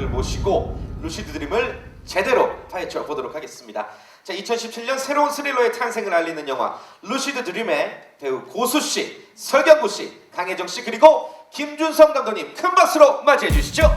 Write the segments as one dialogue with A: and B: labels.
A: 배우분들 모시고 루시드 드림을 제대로 파헤쳐 보도록 하겠습니다. 자, 2017년 새로운 스릴러의 탄생을 알리는 영화 루시드 드림의 배우 고수 씨, 설경구 씨, 강혜정 씨 그리고 김준성 감독님 큰 박수로 맞이해 주시죠.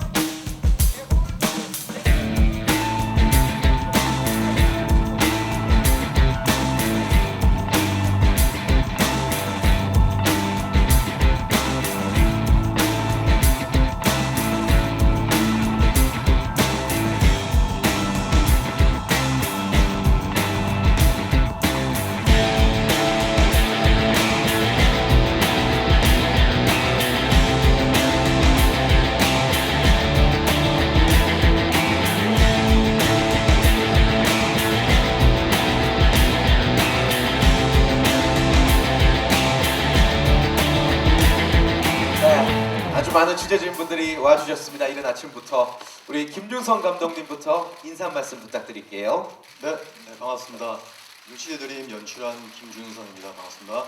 A: 아주 많은 취재진분들이 와주셨습니다. 이른 아침부터 우리 김준성 감독님부터 인사 한 말씀 부탁드릴게요.
B: 네, 반갑습니다. 루시드 드림 연출한 김준성입니다. 반갑습니다.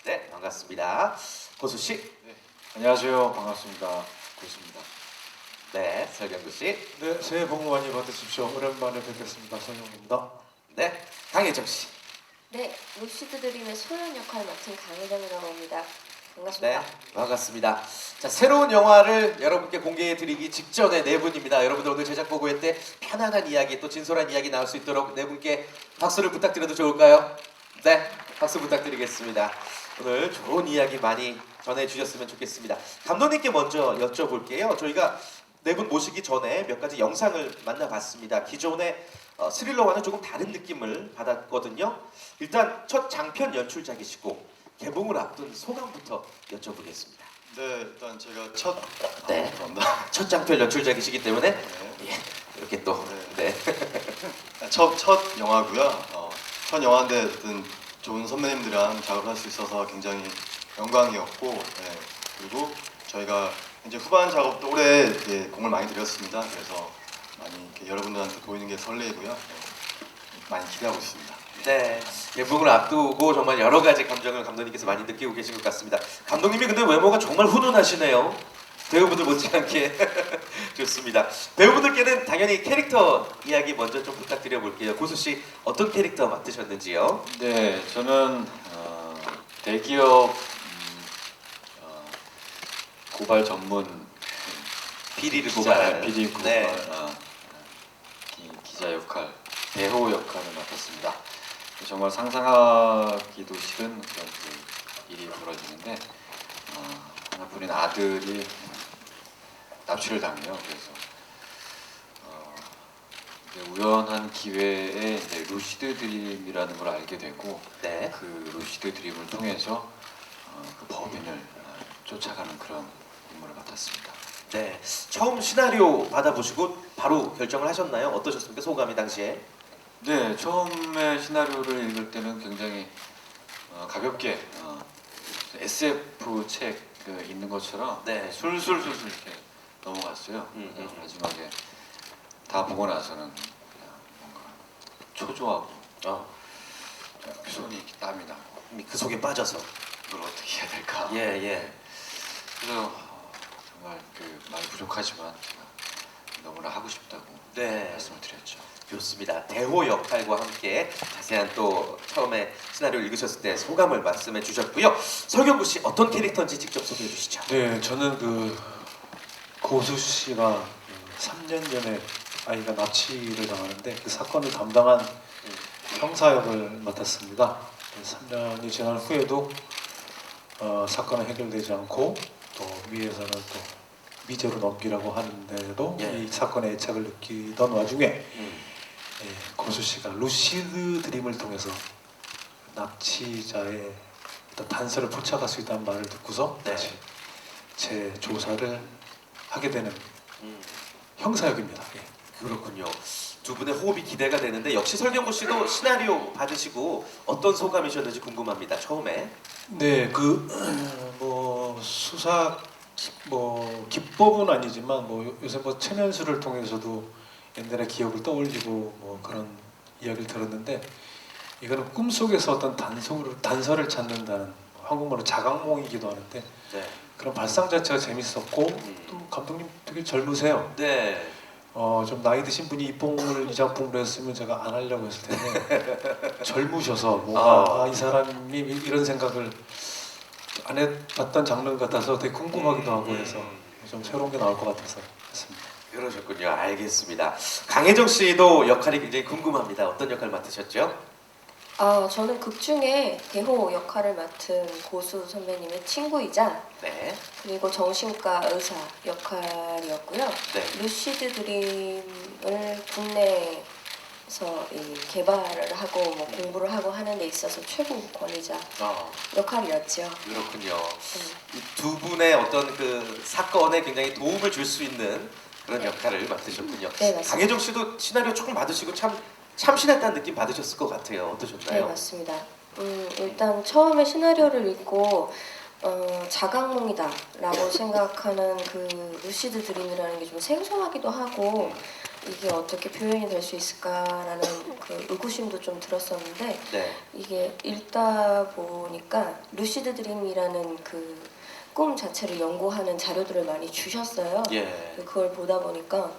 A: 네, 반갑습니다. 고수 씨.
C: 네, 안녕하세요. 반갑습니다. 고수입니다.
A: 네, 설경구 씨.
C: 네, 새해 복 많이 받으십시오. 오랜만에 뵙겠습니다. 성용입니다.
A: 네, 강혜정 씨.
D: 네, 루시드 드림의 소연 역할을 맡은 강혜정이라고 합니다.
A: 네,
D: 반갑습니다.
A: 반갑습니다. 자, 새로운 영화를 여러분께 공개해드리기 직전의 네 분입니다. 여러분들 오늘 제작 보고회 때 편안한 이야기 또 진솔한 이야기 나올 수 있도록 네 분께 박수를 부탁드려도 좋을까요? 네, 박수 부탁드리겠습니다. 오늘 좋은 이야기 많이 전해주셨으면 좋겠습니다. 감독님께 먼저 여쭤볼게요. 저희가 네 분 모시기 전에 몇 가지 영상을 만나봤습니다. 기존의 스릴러와는 조금 다른 느낌을 받았거든요. 일단 첫 장편 연출작이시고 개봉을 앞둔 소감부터 여쭤보겠습니다.
B: 네, 일단 제가 첫
A: 네.
B: 죄송합니다.
A: 첫 장편 연출작이시기 때문에
B: 네.
A: 예, 이렇게 또 네.
B: 첫 영화고요. 첫 영화인데 어떤 좋은 선배님들이랑 작업을 할 수 있어서 굉장히 영광이었고, 네. 그리고 저희가 이제 후반 작업도 올해 공을 많이 들였습니다. 그래서 많이 이렇게 여러분들한테 보이는 게 설레고요. 네. 많이 기대하고 있습니다.
A: 네, 개봉을 앞두고 정말 여러 가지 감정을 감독님께서 많이 느끼고 계신 것 같습니다. 감독님이 근데 외모가 정말 훈훈하시네요. 배우분들 못지않게 좋습니다. 배우분들께는 당연히 캐릭터 이야기 먼저 좀 부탁드려 볼게요. 고수 씨 어떤 캐릭터 맡으셨는지요?
C: 네, 저는 대기업 고발 전문
A: 비리를
C: 기자,
A: 고발하는.
C: 비리 고발
A: 네.
C: 기자 역할, 배우 역할을 맡았습니다. 정말 상상하기도 싫은 그런 일이 벌어지는데 하나뿐인 아들이 납치를 당해요. 그래서 이제 우연한 기회에 이제 루시드 드림이라는 걸 알게 되고
A: 네.
C: 그 루시드 드림을 통해서 그 법인을 쫓아가는 그런 임무를 맡았습니다.
A: 네, 처음 시나리오 받아보시고 바로 결정을 하셨나요? 어떠셨습니까? 소감이 당시에?
C: 네, 처음에 시나리오를 읽을 때는 굉장히 가볍게 SF 책 읽는 것처럼
A: 네.
C: 술술술술 이렇게 넘어갔어요. 그래서 마지막에 다 보고 나서는 그냥 뭔가 초조하고 손이 이렇게 땀이 나고
A: 이미 그 속에 빠져서.
C: 이걸 어떻게 해야 될까.
A: 예, 예.
C: 그래서 정말 말이 부족하지만 제가 너무나 하고 싶다고
A: 네.
C: 말씀을 드렸죠.
A: 좋습니다. 대호 역할과 함께 자세한 또 처음에 시나리오를 읽으셨을 때 소감을 말씀해 주셨고요. 설경구 씨 어떤 캐릭터인지 직접 소개해 주시죠.
E: 네, 저는 그 고수 씨가 3년 전에 아이가 납치를 당하는데 그 사건을 담당한 형사 역을 맡았습니다. 3년이 지난 후에도 사건은 해결되지 않고 또 위에서는 또 미제로 넘기라고 하는데도
A: 예.
E: 이 사건에 애착을 느끼던 와중에 고수 씨가 루시드 드림을 통해서 납치자의 어떤 단서를 포착할 수 있다는 말을 듣고서
A: 네.
E: 다시 제 조사를 하게 되는
A: 음,
E: 형사역입니다. 예.
A: 그렇군요. 두 분의 호흡이 기대가 되는데 역시 설경구 씨도 시나리오 받으시고 어떤 소감이셨는지 궁금합니다. 처음에.
E: 네, 뭐 수사 뭐 기법은 아니지만 뭐 요새 뭐 체면수를 통해서도 옛날의 기억을 떠올리고 뭐 그런 이야기를 들었는데 이거는 꿈속에서 어떤 단서를 찾는다는 한국말로 자각몽이기도 하는데
A: 네.
E: 그런 발상 자체가 재밌었고 또 감독님 되게 젊으세요.
A: 네.
E: 좀 나이 드신 분이 입봉을 이 작품으로 했으면 제가 안 하려고 했을 텐데 젊으셔서 뭔가 이 사람이 이런 생각을 안 해봤던 장르 같아서 되게 궁금하기도 하고 해서 좀 새로운 게 나올 것 같아서 했습니다.
A: 그러셨군요. 알겠습니다. 강혜정 씨도 역할이 굉장히 궁금합니다. 어떤 역할 맡으셨죠?
D: 저는 극 중에 대호 역할을 맡은 고수 선배님의 친구이자
A: 네.
D: 그리고 정신과 의사 역할이었고요.
A: 네.
D: 루시드 드림을 국내에서 이 개발을 하고 뭐 공부를 하고 하는 데 있어서 최고 권위자 역할이었죠.
A: 그렇군요. 이 두 분의 어떤 그 사건에 굉장히 도움을 줄 수 있는 그런 역할을 맡으셨군요.
D: 네, 맞습니다.
A: 강혜정 씨도 시나리오 조금 받으시고 참 참신했다는 느낌 받으셨을 것 같아요.
D: 네,
A: 어떠셨나요?
D: 맞습니다. 일단 처음에 시나리오를 읽고 자각몽이다라고 생각하는 그 루시드 드림이라는 게 좀 생소하기도 하고 이게 어떻게 표현이 될 수 있을까라는 그 의구심도 좀 들었었는데
A: 네.
D: 이게 읽다 보니까 루시드 드림이라는 그 꿈 자체를 연구하는 자료들을 많이 주셨어요.
A: 예.
D: 그걸 보다 보니까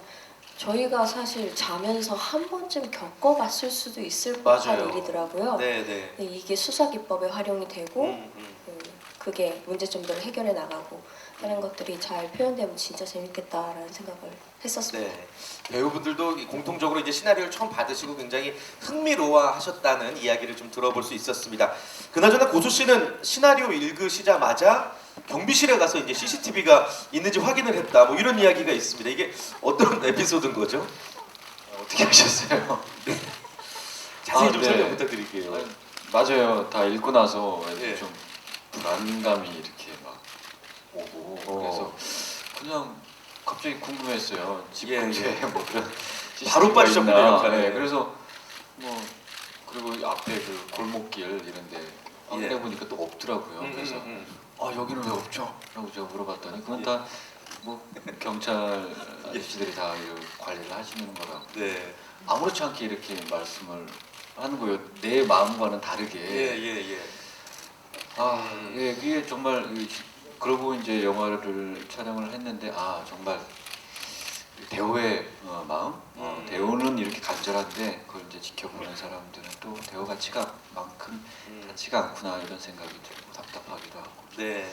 D: 저희가 사실 자면서 한 번쯤 겪어봤을 수도 있을 법한
A: 맞아요.
D: 일이더라고요.
A: 네, 네.
D: 근데 이게 수사 기법에 활용이 되고
A: 음.
D: 그게 문제점들을 해결해 나가고 하는 것들이 잘 표현되면 진짜 재밌겠다라는 생각을 했었습니다.
A: 네. 배우분들도 공통적으로 이제 시나리오를 처음 받으시고 굉장히 흥미로워하셨다는 이야기를 좀 들어볼 수 있었습니다. 그나저나 고수 씨는 시나리오 읽으시자마자 경비실에 가서 이제 CCTV가 있는지 확인을 했다. 뭐 이런 이야기가 있습니다. 이게 어떤 에피소드인 거죠?
C: 어떻게 하셨어요?
A: 자세히 좀
C: 네.
A: 설명 부탁드릴게요.
C: 맞아요. 다 읽고 나서
A: 예.
C: 좀 불안감이 이렇게 막 오고 그래서 그냥 갑자기 궁금했어요. 집
A: 예,
C: 근처에
A: 예.
C: 뭐 그런
A: 바로
C: CCTV 가
A: 빠지셨군요,
C: 있나.
A: 역할에.
C: 네, 그래서 뭐 그리고 앞에 그 골목길 이런데
A: 예.
C: 해 보니까 또 없더라고요. 그래서 여기는 왜 없죠? 라고 제가 물어봤더니 그건 다 뭐 경찰 아저씨들이 다 이거 관리를 하시는 거라고
A: 네.
C: 아무렇지 않게 이렇게 말씀을 하는 거예요. 내 마음과는 다르게.
A: 예.
C: 예, 그게 정말 그러고 이제 영화를 촬영을 했는데 정말 대호의 마음, 대호는 이렇게 간절한데 그걸 이제 지켜보는 사람들은 또 대호 가치가만큼 같지가 않구나 이런 생각이 들고 답답하기도 하고.
A: 네.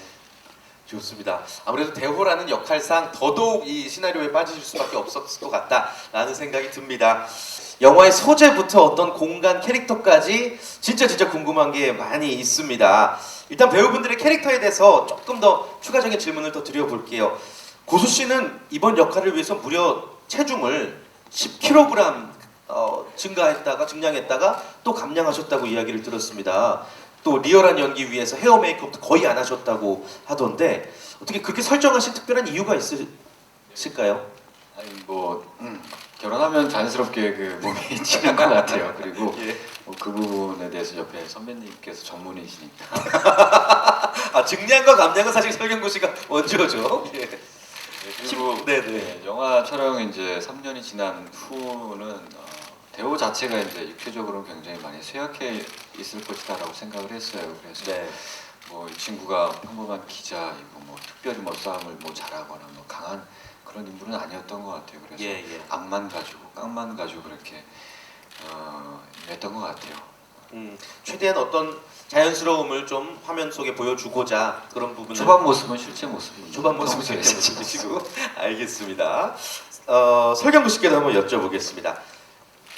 A: 좋습니다. 아무래도 대호라는 역할상 더더욱 이 시나리오에 빠지실 수밖에 없었을 것 같다라는 생각이 듭니다. 영화의 소재부터 어떤 공간 캐릭터까지 진짜 궁금한 게 많이 있습니다. 일단 배우분들의 캐릭터에 대해서 조금 더 추가적인 질문을 더 드려볼게요. 고수 씨는 이번 역할을 위해서 무려 체중을 10kg 증량했다가 또 감량하셨다고 이야기를 들었습니다. 또 리얼한 연기 위해서 헤어 메이크업도 거의 안 하셨다고 하던데 어떻게 그렇게 설정하신 특별한 이유가 있으실까요?
C: 아니 뭐 결혼하면 자연스럽게 그 몸이 찌는 것 같아요. 그리고
A: 예.
C: 그 부분에 대해서 옆에 선배님께서 전문이시니까.
A: 증량과 감량은 사실 설경구 씨가 원조죠. 예.
C: 그리고
A: 네네.
C: 영화 촬영 이제 3년이 지난 후는 대호 자체가 이제 육체적으로 굉장히 많이 쇠약해 있을 것이다라고 생각을 했어요. 그래서
A: 네.
C: 뭐 이 친구가 평범한 기자이고 뭐 특별히 뭐 싸움을 뭐 잘하거나 뭐 강한 그런 인물은 아니었던 것 같아요. 그래서
A: 예.
C: 깡만 가지고 그렇게 했던 것 같아요.
A: 최대한 어떤 자연스러움을 좀 화면 속에 보여주고자 그런 부분을
C: 초반 모습은 실제 모습입니다.
A: 초반 모습은
C: 평소에
A: 실제 모습이시고 알겠습니다. 설경구 씨께도 한번 여쭤보겠습니다.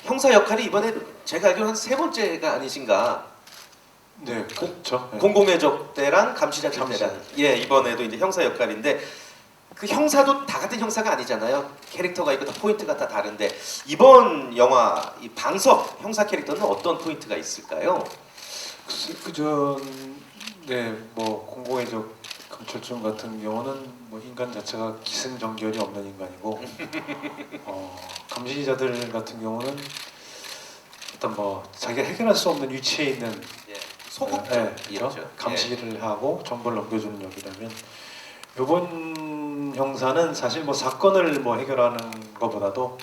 A: 형사 역할이 이번에 제가 알기로는 한 3번째가 아니신가?
E: 네, 그렇죠. 네.
A: 공공의 적 때랑 감시자들 때랑 이번에도 이제 형사 역할인데 그 형사도 다 같은 형사가 아니잖아요. 캐릭터가 있고 다 포인트가 다 다른데 이번 영화 이 방석 형사 캐릭터는 어떤 포인트가 있을까요?
E: 뭐 공공의 적 강철중 같은 경우는 뭐 인간 자체가 기승전결이 없는 인간이고 감시자들 같은 경우는 일단 뭐 자기가 해결할 수 없는 위치에 있는
A: 소극적이었죠.
E: 감시를 하고 정보를 넘겨주는 역이라면 이번 형사는 사실 뭐 사건을 뭐 해결하는 것보다도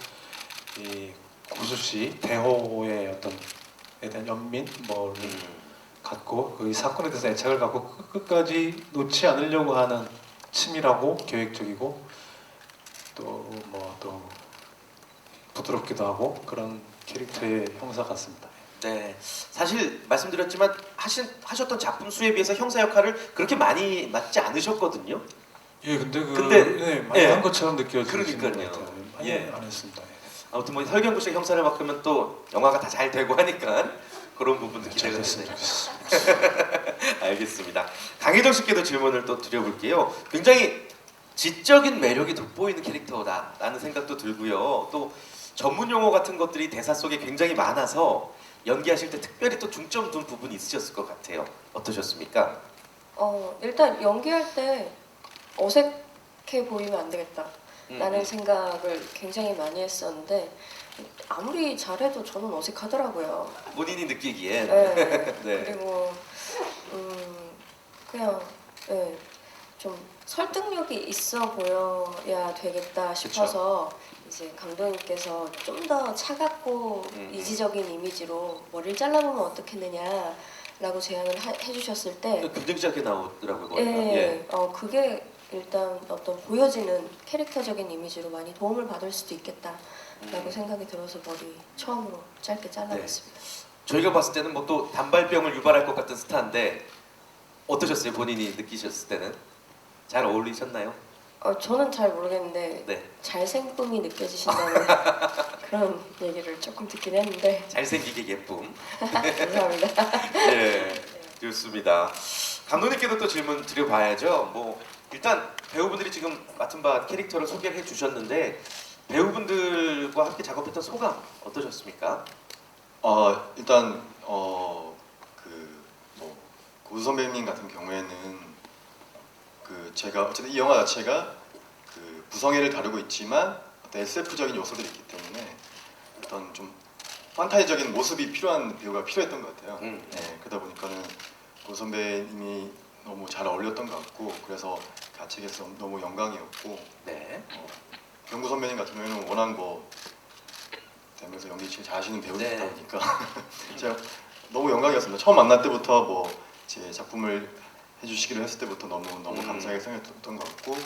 E: 이 고수 씨 대호의 어떤 에 대한 연민 뭐 갖고 그 사건에 대해서 애착을 갖고 끝까지 놓지 않으려고 하는 치밀하고 계획적이고 또 부드럽기도 하고 그런 캐릭터의 형사 같습니다.
A: 네, 사실 말씀드렸지만 하셨던 작품 수에 비해서 형사 역할을 그렇게 많이 맡지 않으셨거든요.
E: 예, 근데
A: 근데,
E: 많이
A: 예.
E: 한 것처럼 느껴지는
A: 그러니까요.
E: 것 같아요. 많이
A: 예.
E: 안 했습니다. 예.
A: 아무튼 뭐 설경구 씨가 형사를 맡으면 또 영화가 다 잘 되고 하니까 그런 부분도
E: 네, 잘
A: 기대가
E: 됐으면
A: 되네요.
E: 좋겠습니다.
A: 알겠습니다. 강혜정 씨께도 질문을 또 드려볼게요. 굉장히 지적인 매력이 돋보이는 캐릭터다라는 생각도 들고요. 또 전문 용어 같은 것들이 대사 속에 굉장히 많아서 연기하실 때 특별히 또 중점 둔 부분이 있으셨을 것 같아요. 어떠셨습니까?
D: 일단 연기할 때 어색해 보이면 안 되겠다. 라는 생각을 굉장히 많이 했었는데 아무리 잘해도 저는 어색하더라고요.
A: 본인이 느끼기엔.
D: 네.
A: 네.
D: 그리고 그냥 네, 좀 설득력이 있어 보여야 되겠다 싶어서 이제 감독님께서 좀 더 차갑고 이지적인 이미지로 머리를 잘라보면 어떻겠느냐라고 제안을 해주셨을 때
A: 굉장히 짧게 나오더라고요. 거기가.
D: 예, 그게 일단 어떤 보여지는 캐릭터적인 이미지로 많이 도움을 받을 수도 있겠다라고 생각이 들어서 머리 처음으로 짧게 잘라봤습니다.
A: 저희가 봤을 때는 뭐 또 단발병을 유발할 것 같은 스타인데 어떠셨어요? 본인이 느끼셨을 때는 잘 어울리셨나요?
D: 저는 잘 모르겠는데
A: 네,
D: 잘생김이 느껴지신다는 그런 얘기를 조금 듣긴 했는데
A: 잘생기게 예쁨.
D: 감사합니다.
A: 예, 좋습니다. 감독님께도 또 질문 드려봐야죠. 뭐 일단 배우분들이 지금 맡은 바 캐릭터를 소개를 해주셨는데 배우분들과 함께 작업했던 소감 어떠셨습니까?
B: 일단 그뭐 고수 선배님 같은 경우에는 제가 어쨌든 이 영화 자체가 그 부성애를 다루고 있지만 어떤 SF적인 요소들이 있기 때문에 어떤 좀 판타지적인 모습이 필요한 배우가 필요했던 것 같아요. 네, 그러다 보니까는 고 선배님이 너무 잘 어울렸던 것 같고 그래서 같이 해서 너무 영광이었고
A: 네.
B: 경구 선배님 같은 경우에는 워낙 뭐 대면서 연기 진짜 잘하시는 배우시다
A: 네.
B: 보니까 제가 너무 영광이었습니다. 처음 만날 때부터 뭐 제 작품을 해주시기로 했을 때부터 너무 감사하게 생각했던 것 같고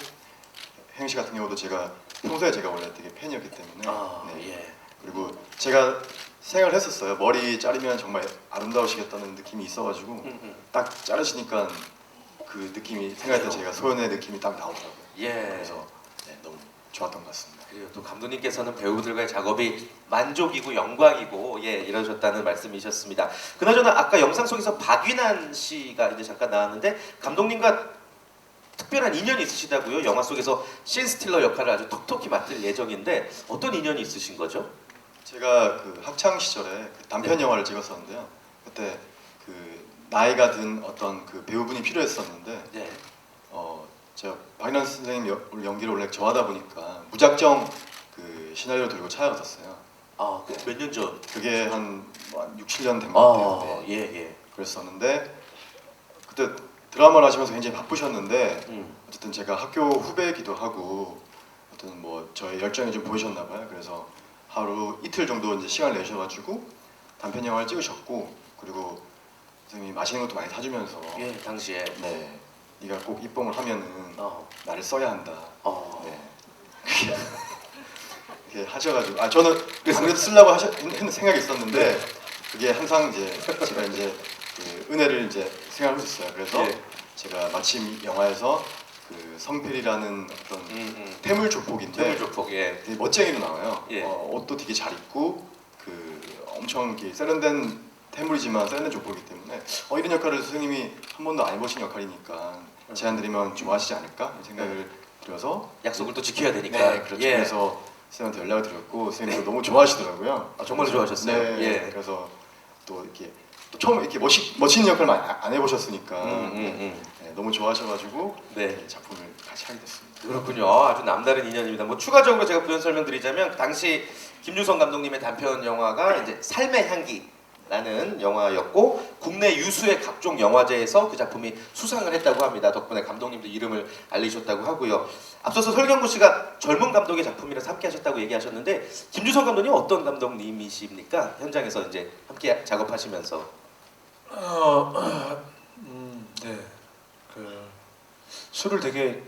B: 혜영 씨 같은 경우도 제가 평소에 제가 원래 되게 팬이었기 때문에 네.
A: 예.
B: 그리고 제가 생각을 했었어요. 머리 자르면 정말 아름다우시겠다는 느낌이 있어가지고 딱 자르시니까 그 느낌이 생각할 때 제가 소연의 느낌이 딱 나오더라고요.
A: 예.
B: 그래서 네, 너무 좋았던 것 같습니다.
A: 그리고 또 감독님께서는 배우들과의 작업이 만족이고 영광이고 이러셨다는 말씀이셨습니다. 그나저나 아까 영상 속에서 박윤환 씨가 이제 잠깐 나왔는데 감독님과 특별한 인연이 있으시다고요? 영화 속에서 신스틸러 역할을 아주 톡톡히 맡을 예정인데 어떤 인연이 있으신 거죠?
B: 제가 그 학창 시절에 그 단편 영화를 찍었었는데요. 그때 그 나이가 든 어떤 그 배우분이 필요했었는데
A: 네.
B: 제가 박인환 선생님 연기를 원래 좋아하다 보니까 무작정 그 시나리오 들고 찾아갔었어요.
A: 몇 년 전?
B: 그게 한 6, 7년 된 것 같아요. 네.
A: 예.
B: 그랬었는데 그때 드라마를 하시면서 굉장히 바쁘셨는데
A: 음.
B: 어쨌든 제가 학교 후배이기도 하고 어떤 뭐 저의 열정이 좀 보이셨나 봐요. 그래서 하루 이틀 정도 이제 시간을 내셔가지고 단편 영화를 찍으셨고 그리고 선생님이 맛있는 것도 많이 사주면서
A: 예, 당시에.
B: 네, 네가 꼭 입봉을 하면은 나를 써야 한다. 네. 그렇게 하셔가지고 저는 그래서 안 그래도 쓰려고 했는 생각이 있었는데 그게 항상 이제 제가 이제 그 은혜를 이제 생각하고 있었어요. 그래서
A: 예.
B: 제가 마침 영화에서 그 성필이라는 어떤 태물 조폭인데
A: 태물조폭. 예.
B: 되게 멋쟁이로 나와요.
A: 예.
B: 옷도 되게 잘 입고 그 엄청 이렇게 세련된 태물이지만 세련된 조폭이기 때문에 이런 역할을 선생님이 한 번도 안 해보신 역할이니까 제안 드리면 좋아하시지 않을까 이런 생각을 들어서
A: 약속을 또 지켜야 되니까.
B: 네, 그렇죠.
A: 예.
B: 그래서 선생님한테 연락을 드렸고 선생님도 너무 좋아하시더라고요.
A: 정말 좋아하셨어요.
B: 네,
A: 예.
B: 그래서 또 이렇게 또 처음 이렇게 멋있는 역할만 안 해보셨으니까 네, 너무 좋아하셔가지고
A: 네.
B: 작품을 같이 하게 됐습니다.
A: 그렇군요. 아주 남다른 인연입니다. 뭐 추가적으로 제가 부연 설명드리자면 그 당시 김유성 감독님의 단편 영화가 이제 삶의 향기라는 영화였고 국내 유수의 각종 영화제에서 그 작품이 수상을 했다고 합니다. 덕분에 감독님도 이름을 알리셨다고 하고요. 앞서서 설경구 씨가 젊은 감독의 작품이라서 함께 하셨다고 얘기하셨는데 김유성 감독님 어떤 감독님이십니까? 현장에서 이제 함께 작업하시면서.
E: 네. 그 술을 되게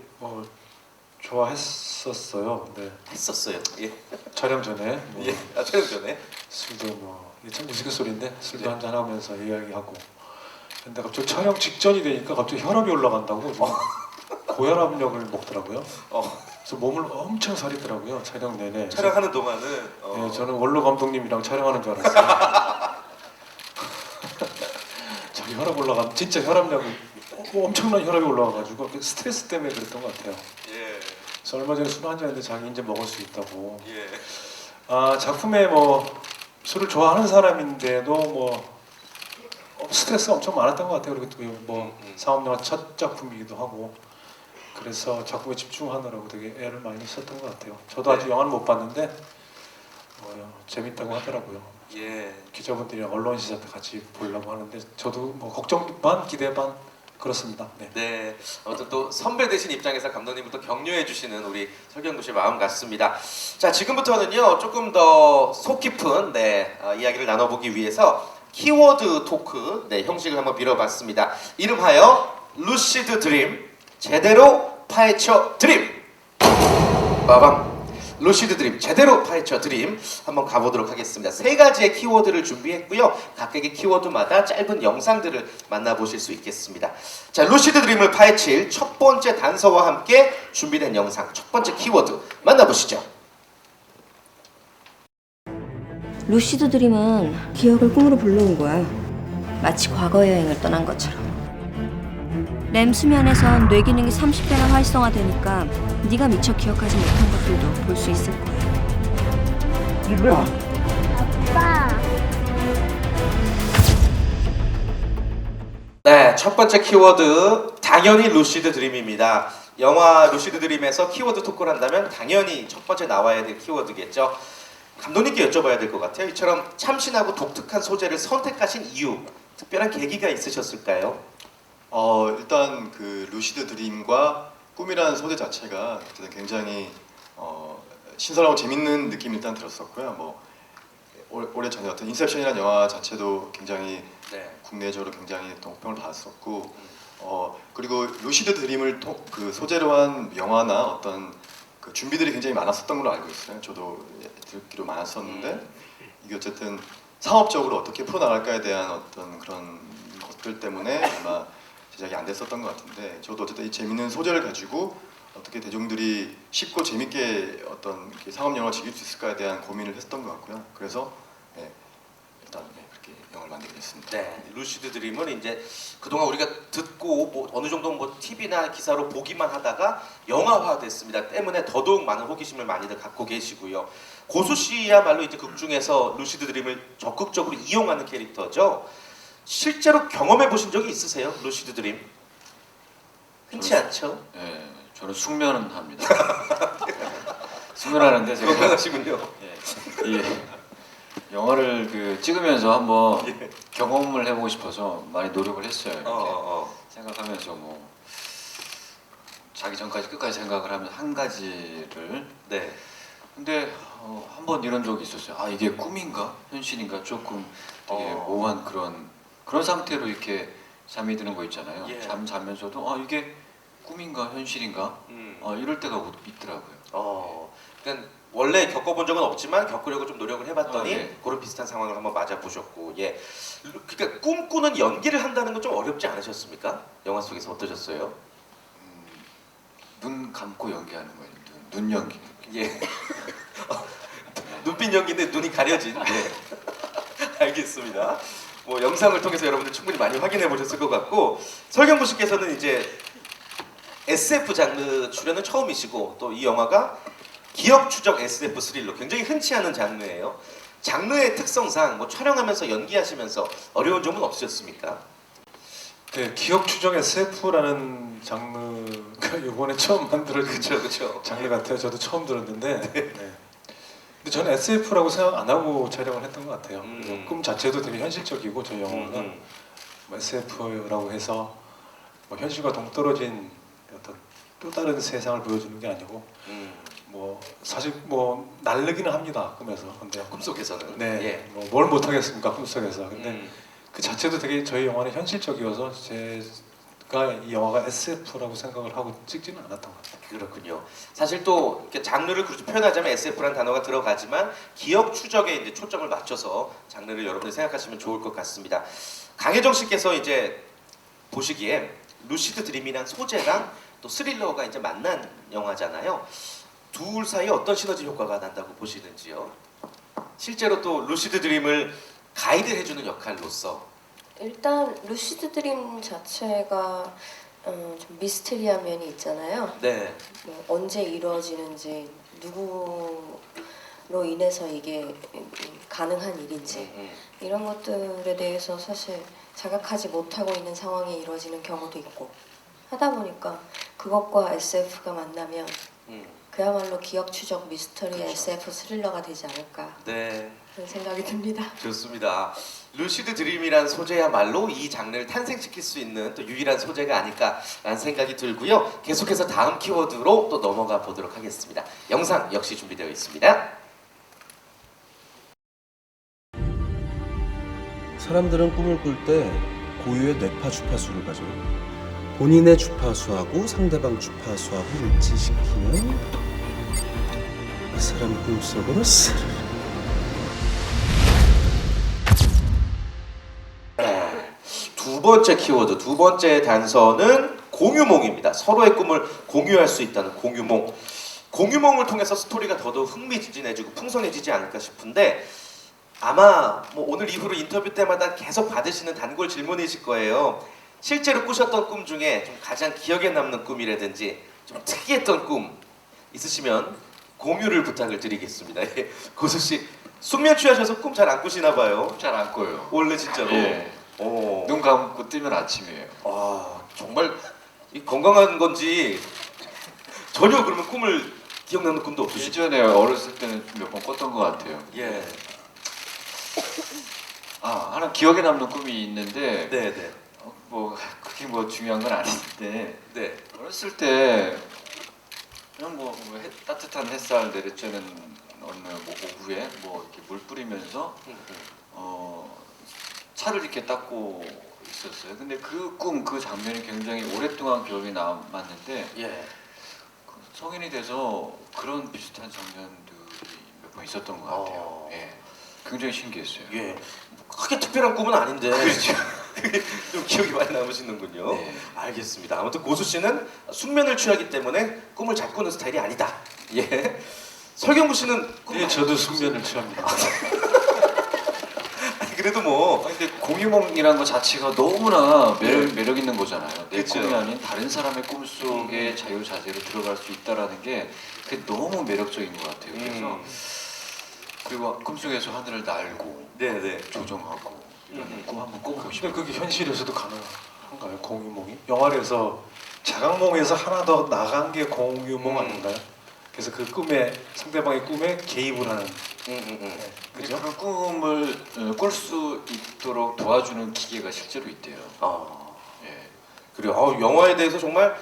E: 좋아했 했었어요. 근데
A: 했었어요. 예.
E: 촬영 전에 뭐
A: 예. 아, 촬영 전에.
E: 술도 뭐 이게 참 우스갯소리인데 술도
A: 네.
E: 한잔 하면서 이야기하고. 근데 갑자기 촬영 직전이 되니까 갑자기 혈압이 올라간다고 좀 고혈압약을 먹더라고요. 그래서 몸을 엄청 사리더라고요. 촬영 내내.
A: 촬영하는 동안은
E: 네, 저는 원로 감독님이랑 촬영하는 줄 알았어요. 자기 혈압 올라간 진짜 혈압약이 엄청난 혈압이 올라와가지고 스트레스 때문에 그랬던 것 같아요.
A: 예.
E: 그래서 얼마 전에 술 한잔 했는데 자기 이제 먹을 수 있다고.
A: 예.
E: 아 작품에 뭐 술을 좋아하는 사람인데도 뭐 스트레스가 엄청 많았던 것 같아요. 그리고 뭐 상업 영화 첫 작품이기도 하고 그래서 작품에 집중하느라고 되게 애를 많이 썼던 것 같아요. 저도 아직
A: 네.
E: 영화는 못 봤는데 재밌다고 하더라고요.
A: 예.
E: 기자분들이랑 언론 시사 때 같이 보려고 하는데 저도 뭐 걱정 반 기대 반 그렇습니다. 네.
A: 네, 아무튼 또 선배 되신 입장에서 감독님을 또 격려해 주시는 우리 설경구 씨의 마음 같습니다. 자, 지금부터는요 조금 더 속 깊은 이야기를 나눠보기 위해서 키워드 토크 형식을 한번 빌어봤습니다. 이름하여 루시드 드림, 제대로 파헤쳐 드림. 빠밤. 루시드 드림, 제대로 파헤쳐 드림 한번 가보도록 하겠습니다. 3가지의 키워드를 준비했고요. 각각의 키워드마다 짧은 영상들을 만나보실 수 있겠습니다. 자, 루시드 드림을 파헤칠 첫 번째 단서와 함께 준비된 영상, 첫 번째 키워드 만나보시죠.
D: 루시드 드림은 기억을 꿈으로 불러온 거야. 마치 과거 여행을 떠난 것처럼. 램 수면에선 뇌 기능이 30배나 활성화되니까 네가 미처 기억하지 못한 것들도 볼 수 있을 거야.
F: 아빠.
A: 네, 첫 번째 키워드 당연히 루시드 드림입니다. 영화 루시드 드림에서 키워드 토크를 한다면 당연히 첫 번째 나와야 될 키워드겠죠. 감독님께 여쭤봐야 될 것 같아요. 이처럼 참신하고 독특한 소재를 선택하신 이유, 특별한 계기가 있으셨을까요?
B: 일단 그 루시드 드림과 꿈이라는 소재 자체가 굉장히 신선하고 재밌는 느낌이 일단 들었었고요. 뭐 오래 전에 어떤 인셉션이라는 영화 자체도 굉장히
A: 네.
B: 국내적으로 굉장히 호평을 받았었고 그리고 루시드 드림을 그 소재로 한 영화나 어떤 그 준비들이 굉장히 많았었던 걸로 알고 있어요. 저도 듣기로 많았었는데 이게 어쨌든 상업적으로 어떻게 풀어나갈까에 대한 어떤 그런 것들 때문에 아마 제작이 안 됐었던 것 같은데 저도 어쨌든 이 재밌는 소재를 가지고 어떻게 대중들이 쉽고 재밌게 어떤 상업 영화를 즐길 수 있을까에 대한 고민을 했었던 것 같고요. 그래서 일단 그렇게 영화를 만들게 됐습니다.
A: 네, 루시드 드림은 이제 그동안 우리가 듣고 뭐 어느 정도 뭐 TV나 기사로 보기만 하다가 영화화됐습니다. 때문에 더더욱 많은 호기심을 많이들 갖고 계시고요. 고수 씨야말로 이제 극 중에서 루시드 드림을 적극적으로 이용하는 캐릭터죠. 실제로 경험해 보신 적이 있으세요, 루시드 드림? 흔치 않죠?
C: 네, 저는 숙면은 합니다. 숙면하는데 제가
A: 건강하시군요.
C: 이 영화를 찍으면서 한번
A: 예.
C: 경험을 해보고 싶어서 많이 노력을 했어요. 이렇게 생각하면서 뭐 자기 전까지 끝까지 생각을 하면 한 가지를.
A: 네.
C: 근데 한번 이런 적이 있었어요. 아 이게 꿈인가 현실인가 조금 되게 모호한 그런 상태로 이렇게 잠이 드는 거 있잖아요.
A: 예.
C: 잠 자면서도 아 이게 꿈인가 현실인가 이럴 때가 있더라고요.
A: 그러니까 원래 겪어본 적은 없지만 겪으려고 좀 노력을 해봤더니
C: 네.
A: 그런 비슷한 상황을 한번 맞아보셨고, 예. 그러니까 꿈꾸는 연기를 한다는 건 좀 어렵지 않으셨습니까? 영화 속에서 어떠셨어요?
C: 눈 감고 연기하는 거예요. 눈 연기.
A: 예. 눈빛 연기인데 눈이 가려진. 예. 알겠습니다. 뭐 영상을 통해서 여러분들 충분히 많이 확인해 보셨을 것 같고, 설경구 씨께서는 이제 SF 장르 출연은 처음이시고 또 이 영화가 기억 추적 SF 스릴러, 굉장히 흔치 않은 장르예요. 장르의 특성상 뭐 촬영하면서 연기하시면서 어려운 점은 없으셨습니까?
E: 네, 기억 추적 SF라는 장르가 이번에 처음 만들어진
A: 그렇죠.
E: 장르 같아요. 저도 처음 들었는데. 네. 근데 저는 SF라고 생각 안 하고 촬영을 했던 것 같아요. 그래서 꿈 자체도 되게 현실적이고 저희 영화는 뭐 SF라고 해서 뭐 현실과 동떨어진 어떤 또 다른 세상을 보여주는 게 아니고 뭐 사실 뭐 날르기는 합니다 꿈에서. 근데
A: 꿈속에서는.
E: 네,
A: 예.
E: 뭐 뭘 못하겠습니까 꿈속에서. 근데 그 자체도 되게 저희 영화는 현실적이어서 제 이 영화가 SF라고 생각을 하고 찍지는 않았던 것 같아요.
A: 그렇군요. 사실 또 이렇게 장르를 그렇게 표현하자면 SF라는 단어가 들어가지만 기억 추적에 이제 초점을 맞춰서 장르를 여러분이 생각하시면 좋을 것 같습니다. 강혜정 씨께서 이제 보시기에 루시드 드림이란 소재랑 또 스릴러가 이제 만난 영화잖아요. 둘 사이에 어떤 시너지 효과가 난다고 보시는지요? 실제로 또 루시드 드림을 가이드해주는 역할로서
D: 일단 루시드 드림 자체가 좀 미스테리한 면이 있잖아요.
A: 네,
D: 뭐 언제 이루어지는지 누구로 인해서 이게 가능한 일인지 이런 것들에 대해서 사실 자각하지 못하고 있는 상황이 이루어지는 경우도 있고 하다 보니까 그것과 SF가 만나면 그야말로 기억 추적 미스터리
A: 그렇죠.
D: SF 스릴러가 되지 않을까
A: 네.
D: 그런 생각이 듭니다.
A: 좋습니다. 루시드 드림이란 소재야말로 이 장르를 탄생시킬 수 있는 또 유일한 소재가 아닐까라는 생각이 들고요. 계속해서 다음 키워드로 또 넘어가 보도록 하겠습니다. 영상 역시 준비되어 있습니다.
G: 사람들은 꿈을 꿀 때 고유의 뇌파 주파수를 가져요. 본인의 주파수하고 상대방 주파수하고 일치시키면 그 사람 꿈속으로 스르르.
A: 두 번째 키워드, 두 번째 단서는 공유몽입니다. 서로의 꿈을 공유할 수 있다는 공유몽. 공유몽을 통해서 스토리가 더더욱 흥미진진해지고 풍성해지지 않을까 싶은데 아마 뭐 오늘 이후로 인터뷰 때마다 계속 받으시는 단골 질문이실 거예요. 실제로 꾸셨던 꿈 중에 좀 가장 기억에 남는 꿈이라든지 좀 특이했던 꿈 있으시면 공유를 부탁을 드리겠습니다. 예, 고수 씨 숙면 취하셔서 꿈 잘 안 꾸시나 봐요.
C: 잘 안 꿔요.
A: 원래 진짜로.
C: 예.
A: 오.
C: 눈 감고 뜨면 아침이에요.
A: 아 정말 이 건강한 건지 전혀 그러면 꿈을 기억나는 꿈도 없으시죠?
C: 예전에 어렸을 때는 몇 번 꿨던 것 같아요.
A: 예.
C: 하나 기억에 남는 꿈이 있는데
A: 네네.
C: 뭐 그렇게 뭐 중요한 건 아닌데
A: 네.
C: 어렸을 때 그냥 따뜻한 햇살 내리쬐는 어느 뭐 오후에 뭐 이렇게 물 뿌리면서 차를 이렇게 닦고 있었어요. 근데 그 꿈, 그 장면이 굉장히 오랫동안 기억에 남았는데
A: 예.
C: 그 성인이 돼서 그런 비슷한 장면들이 몇 번 있었던 것 같아요. 예. 굉장히 신기했어요.
A: 예. 크게 특별한 꿈은 아닌데.
C: 그렇죠.
A: 그게 좀 기억이 많이 남으시는군요.
C: 네.
A: 알겠습니다. 아무튼 고수 씨는 숙면을 취하기 때문에 꿈을 잘 꾸는 스타일이 아니다. 예. 설경구 씨는 꿈
E: 네, 저도 숙면을 취합니다.
A: 그래도 뭐
C: 근데 공유몽이라는 것 자체가 너무나 매력 있는 거잖아요. 내
A: 그쵸.
C: 꿈이 아닌 다른 사람의 꿈 속에 자유자재로 들어갈 수 있다라는 게 그게 너무 매력적인 것 같아요. 그래서 그리고 꿈속에서 하늘을 날고
A: 네네.
C: 조종하고 이런 꿈 한번 꿔보고
E: 근데
C: 싶어요.
E: 그게 현실에서도 가능한가요? 공유몽이? 영화에서 자각몽에서 하나 더 나간 게 공유몽 아닌가요? 그래서 그 꿈에 상대방의 꿈에 개입을 하는
A: 네.
C: 그죠? 그런 꿈을 꿀 수 있도록 도와주는 기계가 실제로 있대요. 예.
A: 그리고 영화에 대해서 정말